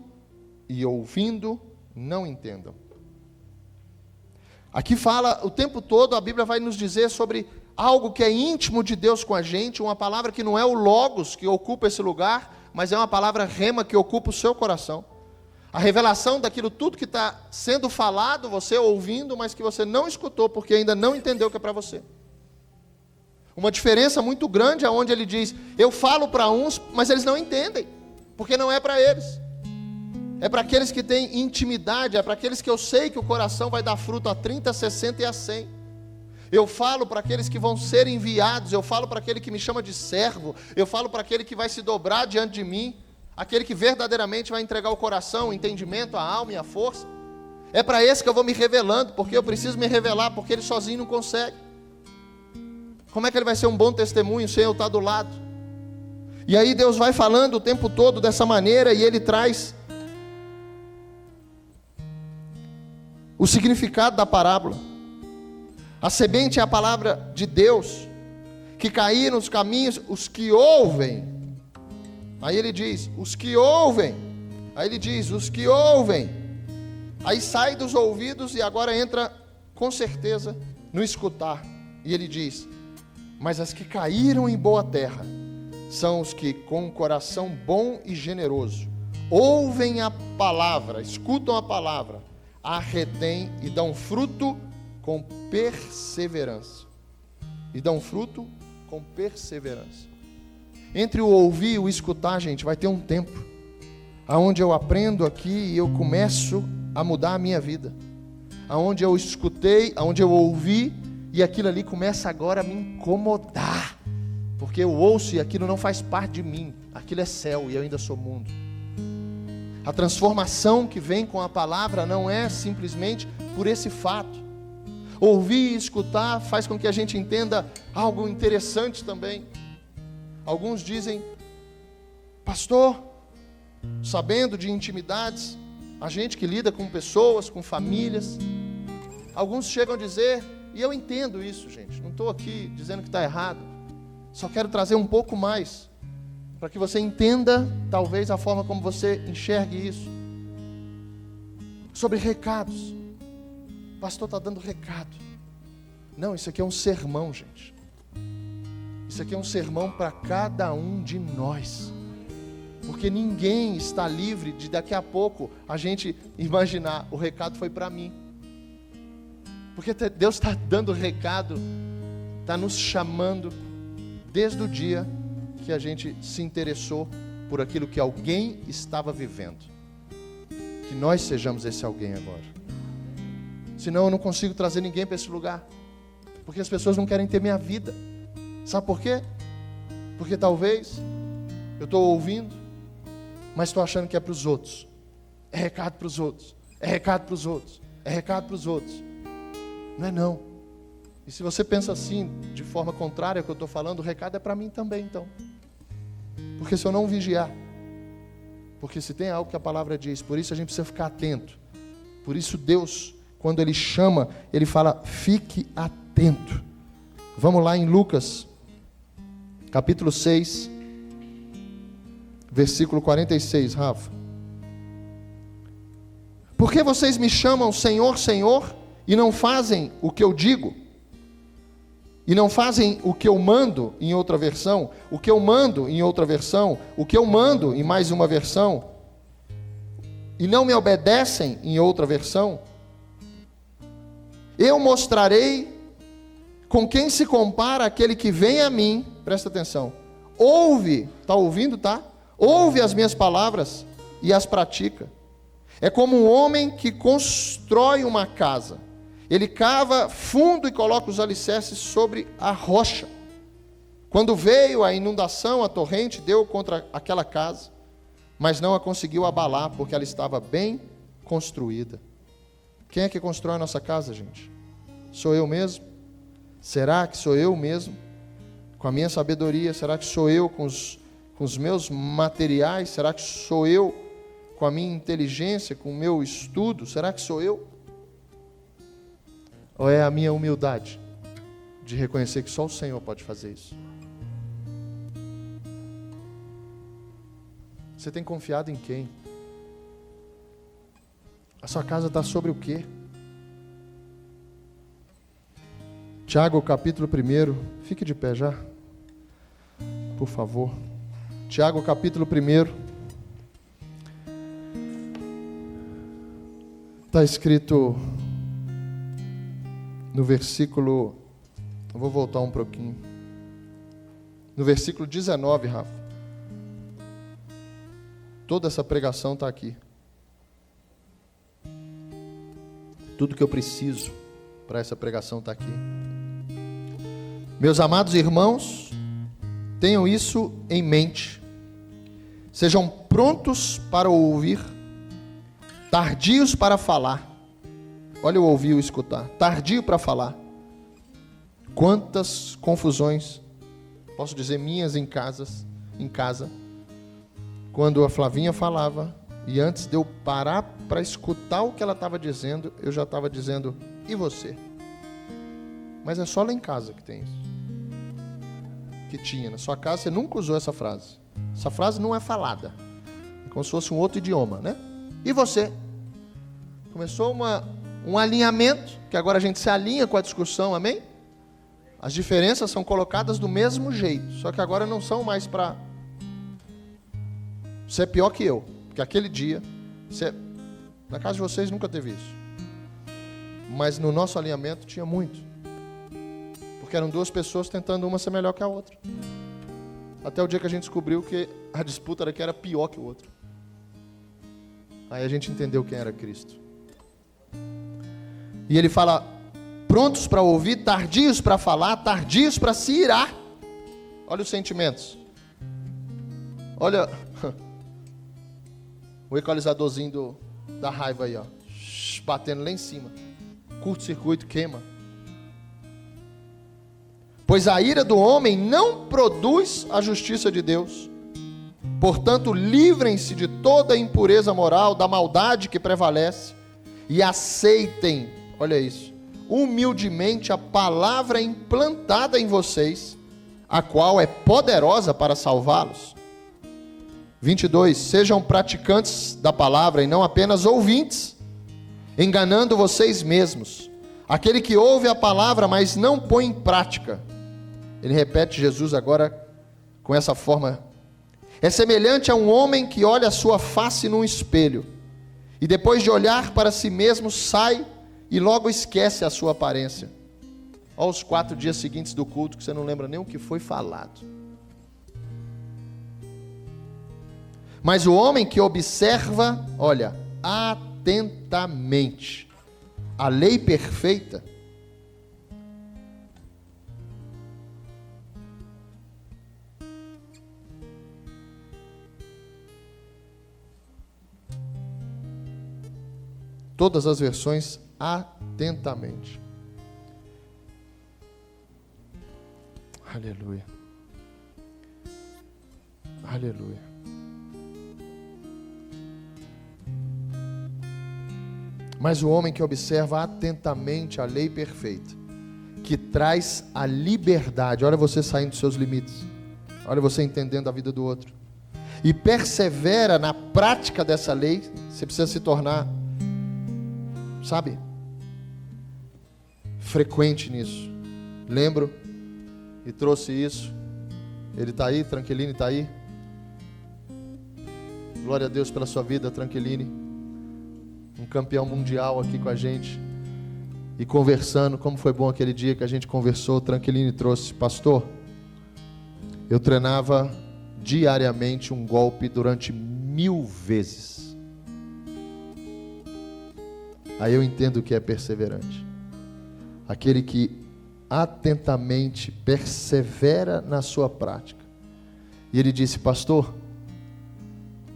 não entendam. Aqui fala o tempo todo, a Bíblia vai nos dizer sobre algo que é íntimo de Deus com a gente, uma palavra que não é o Logos que ocupa esse lugar, mas é uma palavra rema que ocupa o seu coração. A revelação daquilo tudo que está sendo falado, você ouvindo, mas que você não escutou, porque ainda não entendeu o que é para você. Uma diferença muito grande é onde ele diz: eu falo para uns, mas eles não entendem, porque não é para eles. É para aqueles que têm intimidade, é para aqueles que eu sei que o coração vai dar fruto a 30, a 60 e a 100. Eu falo para aqueles que vão ser enviados, eu falo para aquele que me chama de servo, eu falo para aquele que vai se dobrar diante de mim, aquele que verdadeiramente vai entregar o coração, o entendimento, a alma e a força. É para esse que eu vou me revelando, porque eu preciso me revelar, porque ele sozinho não consegue. Como é que ele vai ser um bom testemunho sem eu estar do lado? E aí Deus vai falando o tempo todo dessa maneira, e ele traz o significado da parábola. A semente é a palavra de Deus, que cair nos caminhos, os que ouvem. Aí ele diz, os que ouvem. Aí ele diz, os que ouvem. Aí sai dos ouvidos e agora entra com certeza, no escutar. E ele diz: mas as que caíram em boa terra são os que, com um coração bom e generoso, ouvem a palavra, escutam a palavra, a retêm e dão fruto com perseverança. E dão fruto com perseverança. Entre o ouvir e o escutar, gente, vai ter um tempo aonde eu aprendo aqui e eu começo a mudar a minha vida. Aonde eu escutei, aonde eu ouvi, e aquilo ali começa agora a me incomodar. Porque eu ouço e aquilo não faz parte de mim. Aquilo é céu e eu ainda sou mundo. A transformação que vem com a palavra não é simplesmente por esse fato. Ouvir e escutar faz com que a gente entenda algo interessante também. Alguns dizem: pastor, sabendo de intimidades, a gente que lida com pessoas, com famílias, alguns chegam a dizer, e eu entendo isso, gente, não estou aqui dizendo que está errado, só quero trazer um pouco mais, para que você entenda, talvez, a forma como você enxergue isso, sobre recados. O pastor está dando recado. Não, isso aqui é um sermão, gente. Isso aqui é um sermão para cada um de nós. Porque ninguém está livre de daqui a pouco a gente imaginar, o recado foi para mim. Porque Deus está dando recado, está nos chamando desde o dia que a gente se interessou por aquilo que alguém estava vivendo. Que nós sejamos esse alguém agora. Senão eu não consigo trazer ninguém para esse lugar. Porque as pessoas não querem ter minha vida. Sabe por quê? Porque talvez eu estou ouvindo, mas estou achando que é para os outros. É recado para os outros. É recado para os outros. É recado para os outros. Não é não. E se você pensa assim, de forma contrária ao que eu estou falando, o recado é para mim também, então. Porque se eu não vigiar, porque se tem algo que a palavra diz, por isso a gente precisa ficar atento. Por isso Deus, quando Ele chama, Ele fala, fique atento. Vamos lá em Lucas, capítulo 6, versículo 46, Rafa. Por que vocês me chamam Senhor, Senhor, e não fazem o que eu digo? E não fazem o que eu mando, em outra versão, o que eu mando em outra versão, o que eu mando em mais uma versão, e não me obedecem em outra versão? Eu mostrarei com quem se compara aquele que vem a mim, presta atenção, ouve, está ouvindo, tá? Ouve as minhas palavras e as pratica. É como um homem que constrói uma casa. Ele cava fundo e coloca os alicerces sobre a rocha. Quando veio a inundação, a torrente deu contra aquela casa, mas não a conseguiu abalar, porque ela estava bem construída. Quem é que constrói a nossa casa, gente? Sou eu mesmo? Será que sou eu mesmo? Com a minha sabedoria? Será que sou eu com os meus materiais? Será que sou eu com a minha inteligência, com o meu estudo? Será que sou eu? Ou é a minha humildade de reconhecer que só o Senhor pode fazer isso? Você tem confiado em quem? A sua casa está sobre o quê? Tiago, capítulo 1. Fique de pé já, por favor. Tiago, capítulo 1. Está escrito no versículo... Eu vou voltar um pouquinho. No versículo 19, Rafa. Toda essa pregação está aqui. Tudo que eu preciso para essa pregação está aqui. Meus amados irmãos, tenham isso em mente. Sejam prontos para ouvir, tardios para falar. Olha o ouvir e o escutar. Tardio para falar. Quantas confusões, posso dizer minhas em casa, quando a Flavinha falava, e antes de eu parar para escutar o que ela estava dizendo, eu já estava dizendo, e você? Mas é só lá em casa que tem isso. Que tinha. Na sua casa você nunca usou essa frase. Essa frase não é falada. É como se fosse um outro idioma, né? E você? Começou um alinhamento, que agora a gente se alinha com a discussão, amém? As diferenças são colocadas do mesmo jeito, só que agora não são mais para você é pior que eu, porque aquele dia, na casa de vocês nunca teve isso, mas no nosso alinhamento tinha muito, porque eram duas pessoas tentando uma ser melhor que a outra, até o dia que a gente descobriu que a disputa era que era pior que o outro. Aí a gente entendeu quem era Cristo. E ele fala, prontos para ouvir, tardios para falar, tardios para se irar. Olha os sentimentos. Olha o equalizadorzinho da raiva aí, ó, batendo lá em cima. Curto-circuito, queima. Pois a ira do homem não produz a justiça de Deus. Portanto, livrem-se de toda a impureza moral, da maldade que prevalece, e aceitem, olha isso, humildemente a palavra implantada em vocês, a qual é poderosa para salvá-los. 22. Sejam praticantes da palavra e não apenas ouvintes, enganando vocês mesmos. Aquele que ouve a palavra, mas não põe em prática. Ele repete Jesus agora com essa forma. É semelhante a um homem que olha a sua face num espelho e depois de olhar para si mesmo sai e logo esquece a sua aparência. Olha os 4 dias seguintes do culto que você não lembra nem o que foi falado. Mas o homem que observa, olha, atentamente a lei perfeita, todas as versões, atentamente. Aleluia. Aleluia. Mas o homem que observa atentamente a lei perfeita, que traz a liberdade, olha você saindo dos seus limites, olha você entendendo a vida do outro, e persevera na prática dessa lei, você precisa se tornar, sabe, frequente nisso. Lembro e trouxe isso. Ele está aí, Tranquiline está aí. Glória a Deus pela sua vida, Tranquiline. Um campeão mundial aqui com a gente. E conversando, como foi bom aquele dia que a gente conversou, Tranquiline trouxe, pastor, eu treinava diariamente um golpe durante 1000 vezes. Aí eu entendo o que é perseverante. Aquele que atentamente persevera na sua prática. E ele disse, pastor,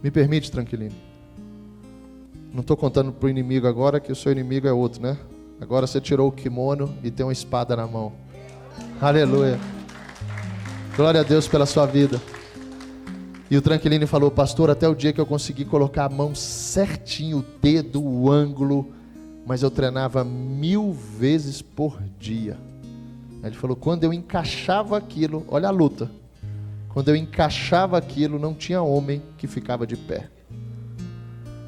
me permite, Tranquiline. Não estou contando para o inimigo agora, que o seu inimigo é outro, né? Agora você tirou o kimono e tem uma espada na mão. Aleluia. Glória a Deus pela sua vida. E o Tranquiline falou, pastor, até o dia que eu consegui colocar a mão certinho, o dedo, o ângulo, mas eu treinava 1000 vezes por dia. Aí ele falou, quando eu encaixava aquilo, olha a luta, quando eu encaixava aquilo, não tinha homem que ficava de pé.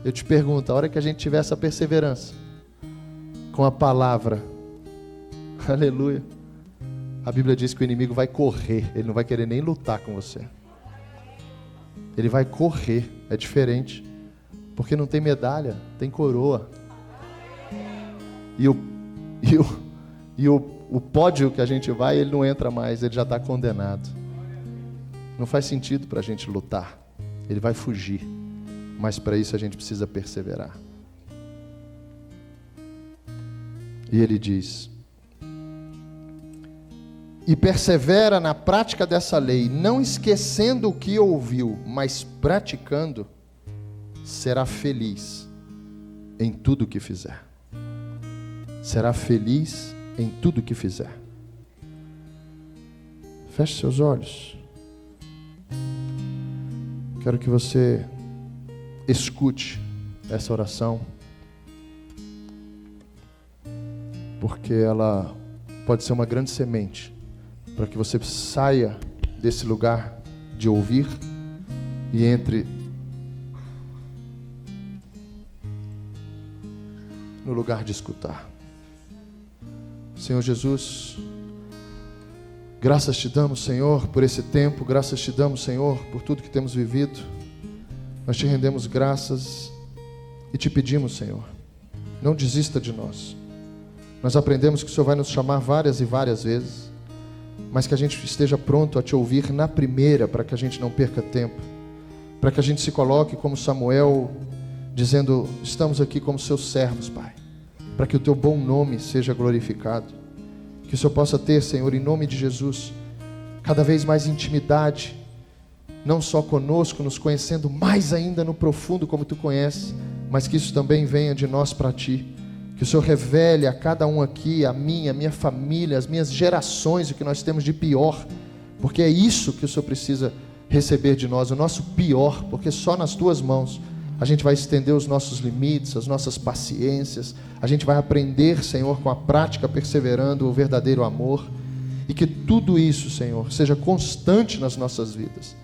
Eu te pergunto, a hora que a gente tiver essa perseverança, com a palavra, aleluia, a Bíblia diz que o inimigo vai correr, ele não vai querer nem lutar com você. Ele vai correr, é diferente, porque não tem medalha, tem coroa. E o pódio que a gente vai, ele não entra mais, ele já está condenado. Não faz sentido para a gente lutar, ele vai fugir, mas para isso a gente precisa perseverar. E ele diz, e persevera na prática dessa lei, não esquecendo o que ouviu, mas praticando, será feliz em tudo o que fizer. Será feliz em tudo que fizer. Feche seus olhos. Quero que você escute essa oração, porque ela pode ser uma grande semente para que você saia desse lugar de ouvir e entre no lugar de escutar. Senhor Jesus, graças te damos, Senhor, por esse tempo, graças te damos, Senhor, por tudo que temos vivido. Nós te rendemos graças e te pedimos, Senhor, não desista de nós. Nós aprendemos que o Senhor vai nos chamar várias e várias vezes, mas que a gente esteja pronto a te ouvir na primeira, para que a gente não perca tempo, para que a gente se coloque como Samuel, dizendo: estamos aqui como seus servos, Pai, para que o teu bom nome seja glorificado, que o Senhor possa ter, Senhor, em nome de Jesus, cada vez mais intimidade, não só conosco, nos conhecendo mais ainda no profundo como tu conheces, mas que isso também venha de nós para ti. Que o Senhor revele a cada um aqui, a minha família, as minhas gerações, o que nós temos de pior, porque é isso que o Senhor precisa receber de nós, o nosso pior, porque só nas tuas mãos a gente vai estender os nossos limites, as nossas paciências, a gente vai aprender, Senhor, com a prática, perseverando o verdadeiro amor, e que tudo isso, Senhor, seja constante nas nossas vidas.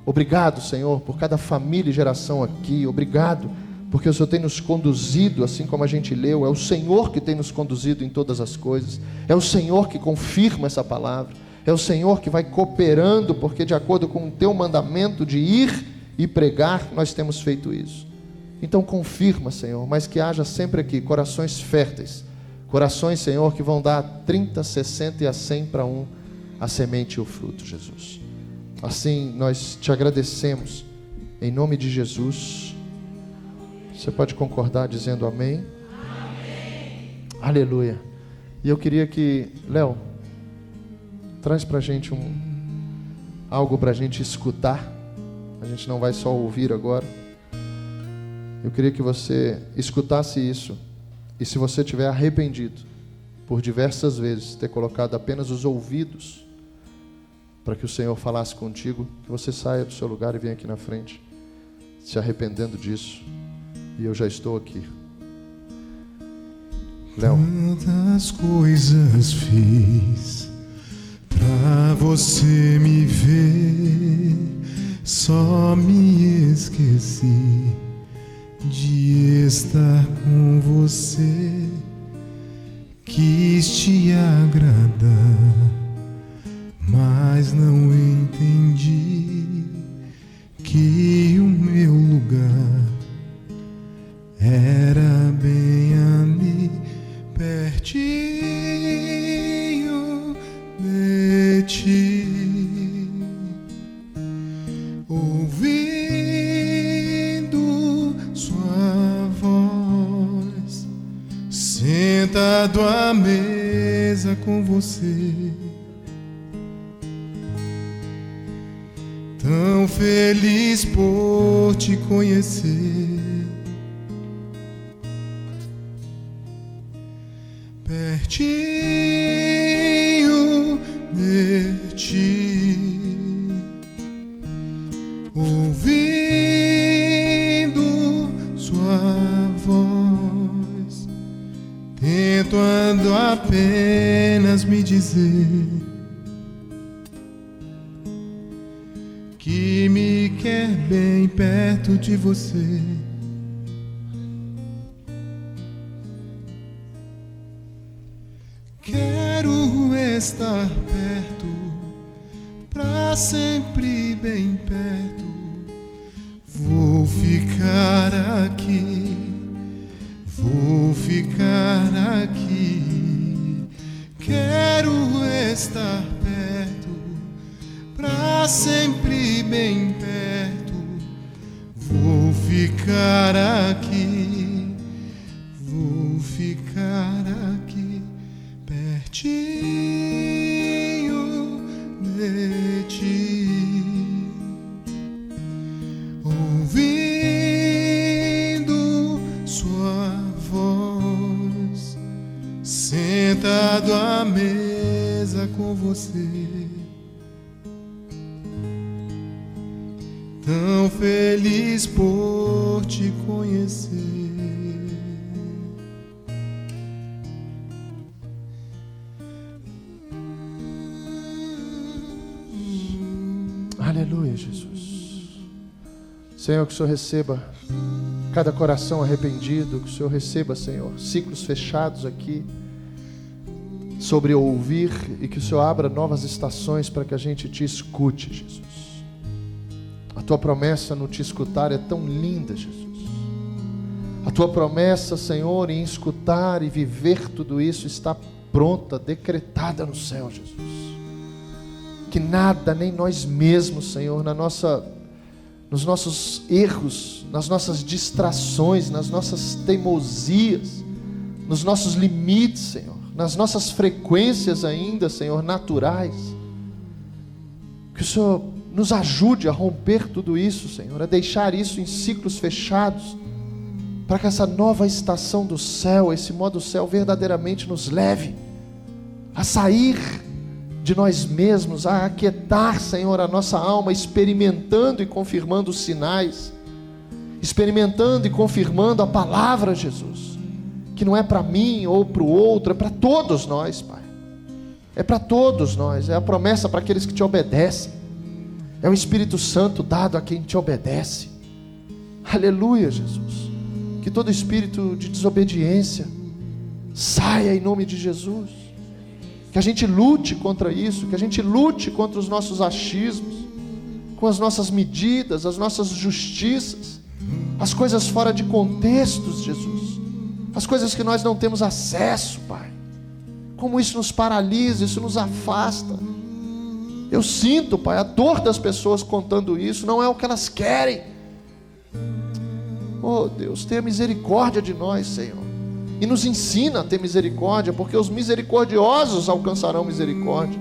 Obrigado, Senhor, por cada família e geração aqui. Obrigado porque o Senhor tem nos conduzido, assim como a gente leu. É o Senhor que tem nos conduzido em todas as coisas. É o Senhor que confirma essa palavra. É o Senhor que vai cooperando, porque de acordo com o teu mandamento de ir e pregar, nós temos feito isso. Então confirma, Senhor, mas que haja sempre aqui corações férteis. Corações, Senhor, que vão dar 30, 60 e a 100 para um, a semente e o fruto, Jesus. Assim nós te agradecemos, em nome de Jesus. Você pode concordar dizendo amém? Amém. Aleluia. E eu queria que, Léo, traz pra gente algo pra gente escutar. A gente não vai só ouvir agora. Eu queria que você escutasse isso. E se você estiver arrependido por diversas vezes ter colocado apenas os ouvidos para que o Senhor falasse contigo, que você saia do seu lugar e venha aqui na frente, se arrependendo disso. E eu já estou aqui. Léo. Tantas coisas fiz pra você me ver, só me esqueci de estar com você. Quis te agradar, mas não entendi que o meu lugar era bem ali, pertinho de ti, ouvindo sua voz, sentado à mesa com você, tão feliz por te conhecer. Pertinho de ti, ouvindo sua voz, tentando apenas me dizer que me quer bem perto de você. Quero estar perto, pra sempre bem perto. Vou ficar aqui, vou ficar aqui. Quero estar perto, pra sempre bem perto. Vou ficar aqui, vou ficar aqui, pertinho de ti, ouvindo sua voz, sentado à mesa com você, tão feliz por te conhecer. Aleluia, Jesus. Senhor, que o Senhor receba cada coração arrependido, que o Senhor receba, Senhor, ciclos fechados aqui sobre ouvir, e que o Senhor abra novas estações para que a gente te escute, Jesus. A tua promessa no te escutar é tão linda, Jesus. A tua promessa, Senhor, em escutar e viver tudo isso está pronta, decretada no céu, Jesus. Que nada, nem nós mesmos, Senhor, nos nossos erros, nas nossas distrações, nas nossas teimosias, nos nossos limites, Senhor, nas nossas frequências ainda, Senhor, naturais, que o Senhor nos ajude a romper tudo isso, Senhor, a deixar isso em ciclos fechados, para que essa nova estação do céu, esse modo céu verdadeiramente nos leve a sair de nós mesmos, a aquietar, Senhor, a nossa alma, experimentando e confirmando os sinais, experimentando e confirmando a palavra, Jesus, que não é para mim ou para o outro, é para todos nós, Pai. É para todos nós, é a promessa para aqueles que te obedecem. É o Espírito Santo dado a quem te obedece. Aleluia, Jesus. Que todo espírito de desobediência saia em nome de Jesus. Que a gente lute contra isso, que a gente lute contra os nossos achismos, com as nossas medidas, as nossas justiças, as coisas fora de contextos, Jesus, as coisas que nós não temos acesso, Pai. Como isso nos paralisa, isso nos afasta. Eu sinto, Pai, a dor das pessoas contando isso, não é o que elas querem. Oh Deus, tenha misericórdia de nós, Senhor, e nos ensina a ter misericórdia, porque os misericordiosos alcançarão misericórdia.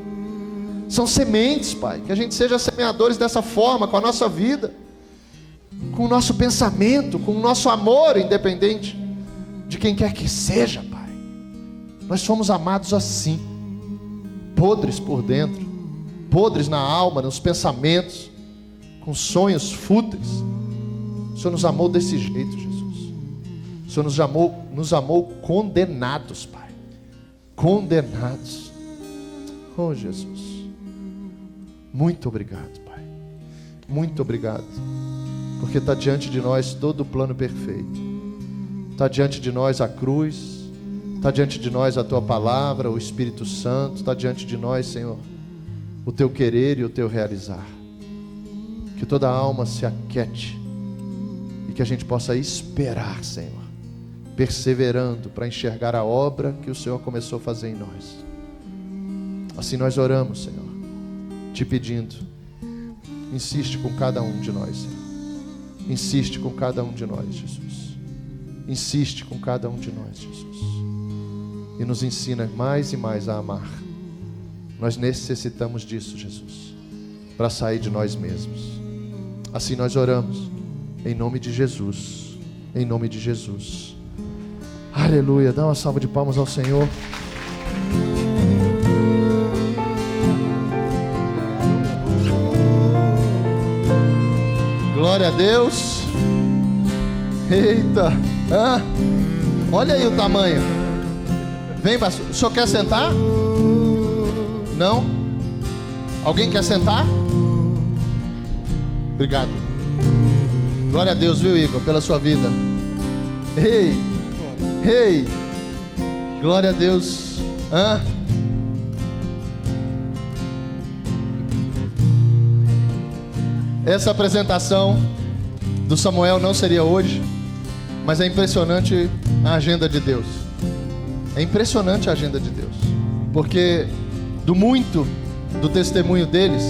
São sementes, Pai, que a gente seja semeadores dessa forma, com a nossa vida, com o nosso pensamento, com o nosso amor, independente de quem quer que seja, Pai. Nós fomos amados assim, podres por dentro, podres na alma, nos pensamentos, com sonhos fúteis. O Senhor nos amou desse jeito, Jesus. O Senhor nos amou condenados, Pai. Condenados. Oh, Jesus. Muito obrigado, Pai. Muito obrigado. Porque está diante de nós todo o plano perfeito. Está diante de nós a cruz. Está diante de nós a Tua palavra, o Espírito Santo. Está diante de nós, Senhor, o Teu querer e o Teu realizar. Que toda alma se aquete e que a gente possa esperar, Senhor, perseverando para enxergar a obra que o Senhor começou a fazer em nós. Assim nós oramos, Senhor, te pedindo, insiste com cada um de nós, Senhor. Insiste com cada um de nós, Jesus. Insiste com cada um de nós, Jesus. E nos ensina mais e mais a amar. Nós necessitamos disso, Jesus, para sair de nós mesmos. Assim nós oramos, em nome de Jesus. Em nome de Jesus. Aleluia. Dá uma salva de palmas ao Senhor. Glória a Deus. Eita. Olha aí o tamanho. Vem, pastor. O senhor quer sentar? Não? Alguém quer sentar? Obrigado. Glória a Deus, viu, Igor, pela sua vida. Ei, ei. Glória a Deus. Essa apresentação do Samuel não seria hoje, mas é impressionante a agenda de Deus. É impressionante a agenda de Deus, porque do muito do testemunho deles,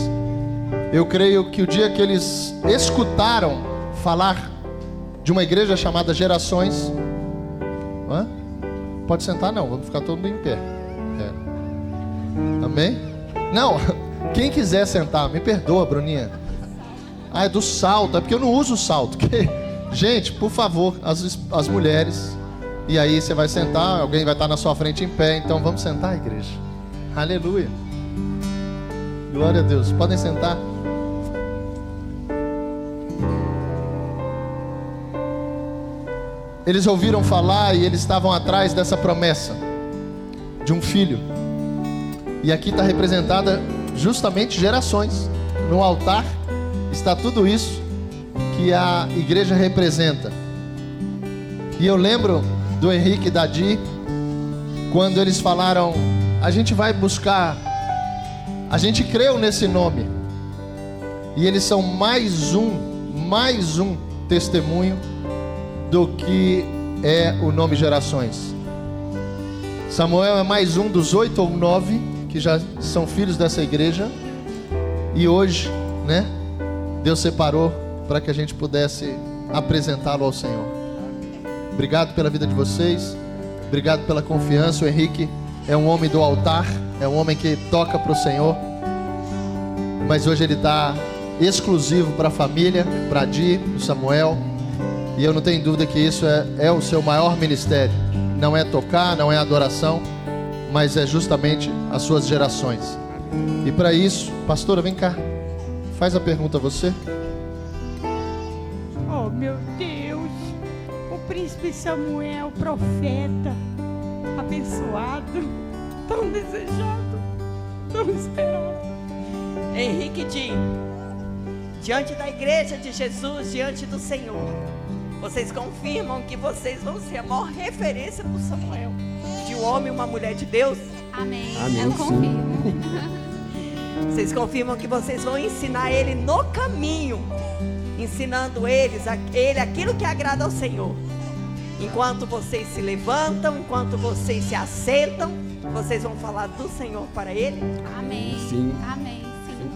eu creio que o dia que eles escutaram falar de uma igreja chamada Gerações, pode sentar não, vamos ficar todo mundo em pé. Amém? Não, quem quiser sentar, me perdoa, Bruninha. É do salto, é porque eu não uso salto. Gente, por favor, as mulheres. E aí você vai sentar, alguém vai estar na sua frente em pé. Então vamos sentar, igreja. Aleluia. Glória a Deus, podem sentar. Eles ouviram falar e eles estavam atrás dessa promessa de um filho. E aqui está representada justamente Gerações. No altar está tudo isso que a igreja representa. E eu lembro do Henrique e da Di, quando eles falaram: a gente vai buscar, a gente creu nesse nome. E eles são mais um testemunho do que é o nome Gerações. Samuel é mais um dos 8 ou 9 que já são filhos dessa igreja. E hoje, né, Deus separou para que a gente pudesse apresentá-lo ao Senhor. Obrigado pela vida de vocês. Obrigado pela confiança. O Henrique é um homem do altar, é um homem que toca para o Senhor. Mas hoje ele está exclusivo para a família, para a Di, para o Samuel. E eu não tenho dúvida que isso é o seu maior ministério. Não é tocar, não é adoração, mas é justamente as suas gerações. E para isso, pastora, vem cá. Faz a pergunta a você. Oh, meu Deus. O príncipe Samuel, profeta, abençoado, tão desejado, tão esperado. Henrique Di, diante da igreja de Jesus, diante do Senhor, vocês confirmam que vocês vão ser a maior referência para o Samuel, de um homem e uma mulher de Deus? Amém. Amém. Eu confirmo. Vocês confirmam que vocês vão ensinar ele no caminho, ensinando ele aquilo que agrada ao Senhor. Enquanto vocês se levantam, enquanto vocês se assentam, vocês vão falar do Senhor para ele? Amém. Sim. Amém. Sim.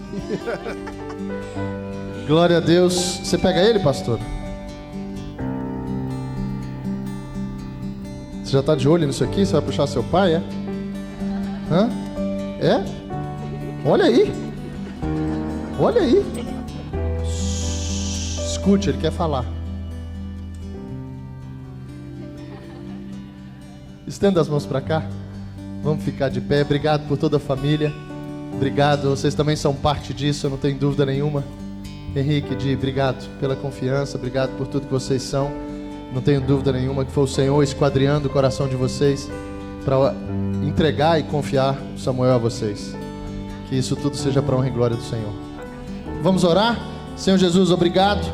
Glória a Deus. Você pega ele, pastor? Você já está de olho nisso aqui? Você vai puxar seu pai, é? Hã? É? Olha aí. Olha aí. Escute, ele quer falar. Estenda as mãos para cá. Vamos ficar de pé. Obrigado por toda a família. Obrigado, vocês também são parte disso, eu não tenho dúvida nenhuma. Henrique, Di, obrigado pela confiança. Obrigado por tudo que vocês são. Não tenho dúvida nenhuma que foi o Senhor esquadriando o coração de vocês para entregar e confiar o Samuel a vocês. Que isso tudo seja para a honra e glória do Senhor. Vamos orar? Senhor Jesus, obrigado.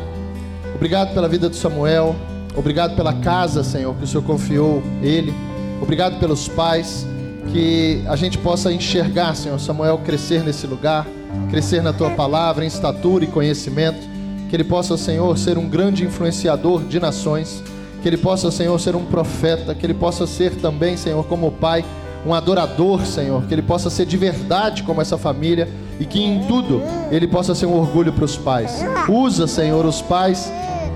Obrigado pela vida do Samuel. Obrigado pela casa, Senhor, que o Senhor confiou ele. Obrigado pelos pais. Que a gente possa enxergar, Senhor, Samuel crescer nesse lugar, crescer na Tua palavra, em estatura e conhecimento. Que ele possa, Senhor, ser um grande influenciador de nações. Que ele possa, Senhor, ser um profeta. Que ele possa ser também, Senhor, como pai, um adorador, Senhor. Que ele possa ser de verdade como essa família. E que em tudo ele possa ser um orgulho para os pais. Usa, Senhor, os pais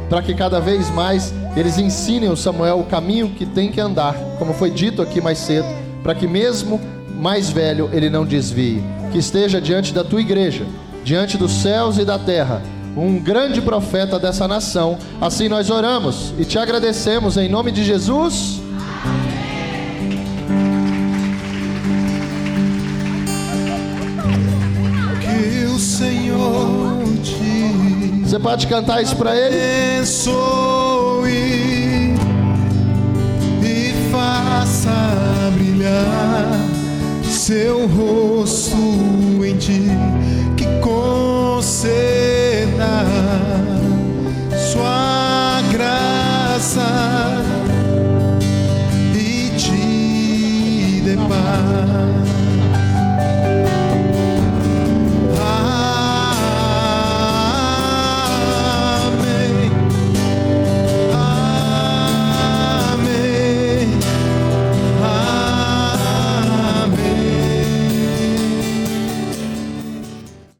para que cada vez mais eles ensinem o Samuel o caminho que tem que andar, como foi dito aqui mais cedo, para que mesmo mais velho ele não desvie. Que esteja diante da Tua igreja, diante dos céus e da terra, um grande profeta dessa nação. Assim nós oramos e Te agradecemos em nome de Jesus. Que o Senhor te Você pode cantar isso para ele? abençoe e faça brilhar seu rosto em ti, que conceda sua graça e te dê paz.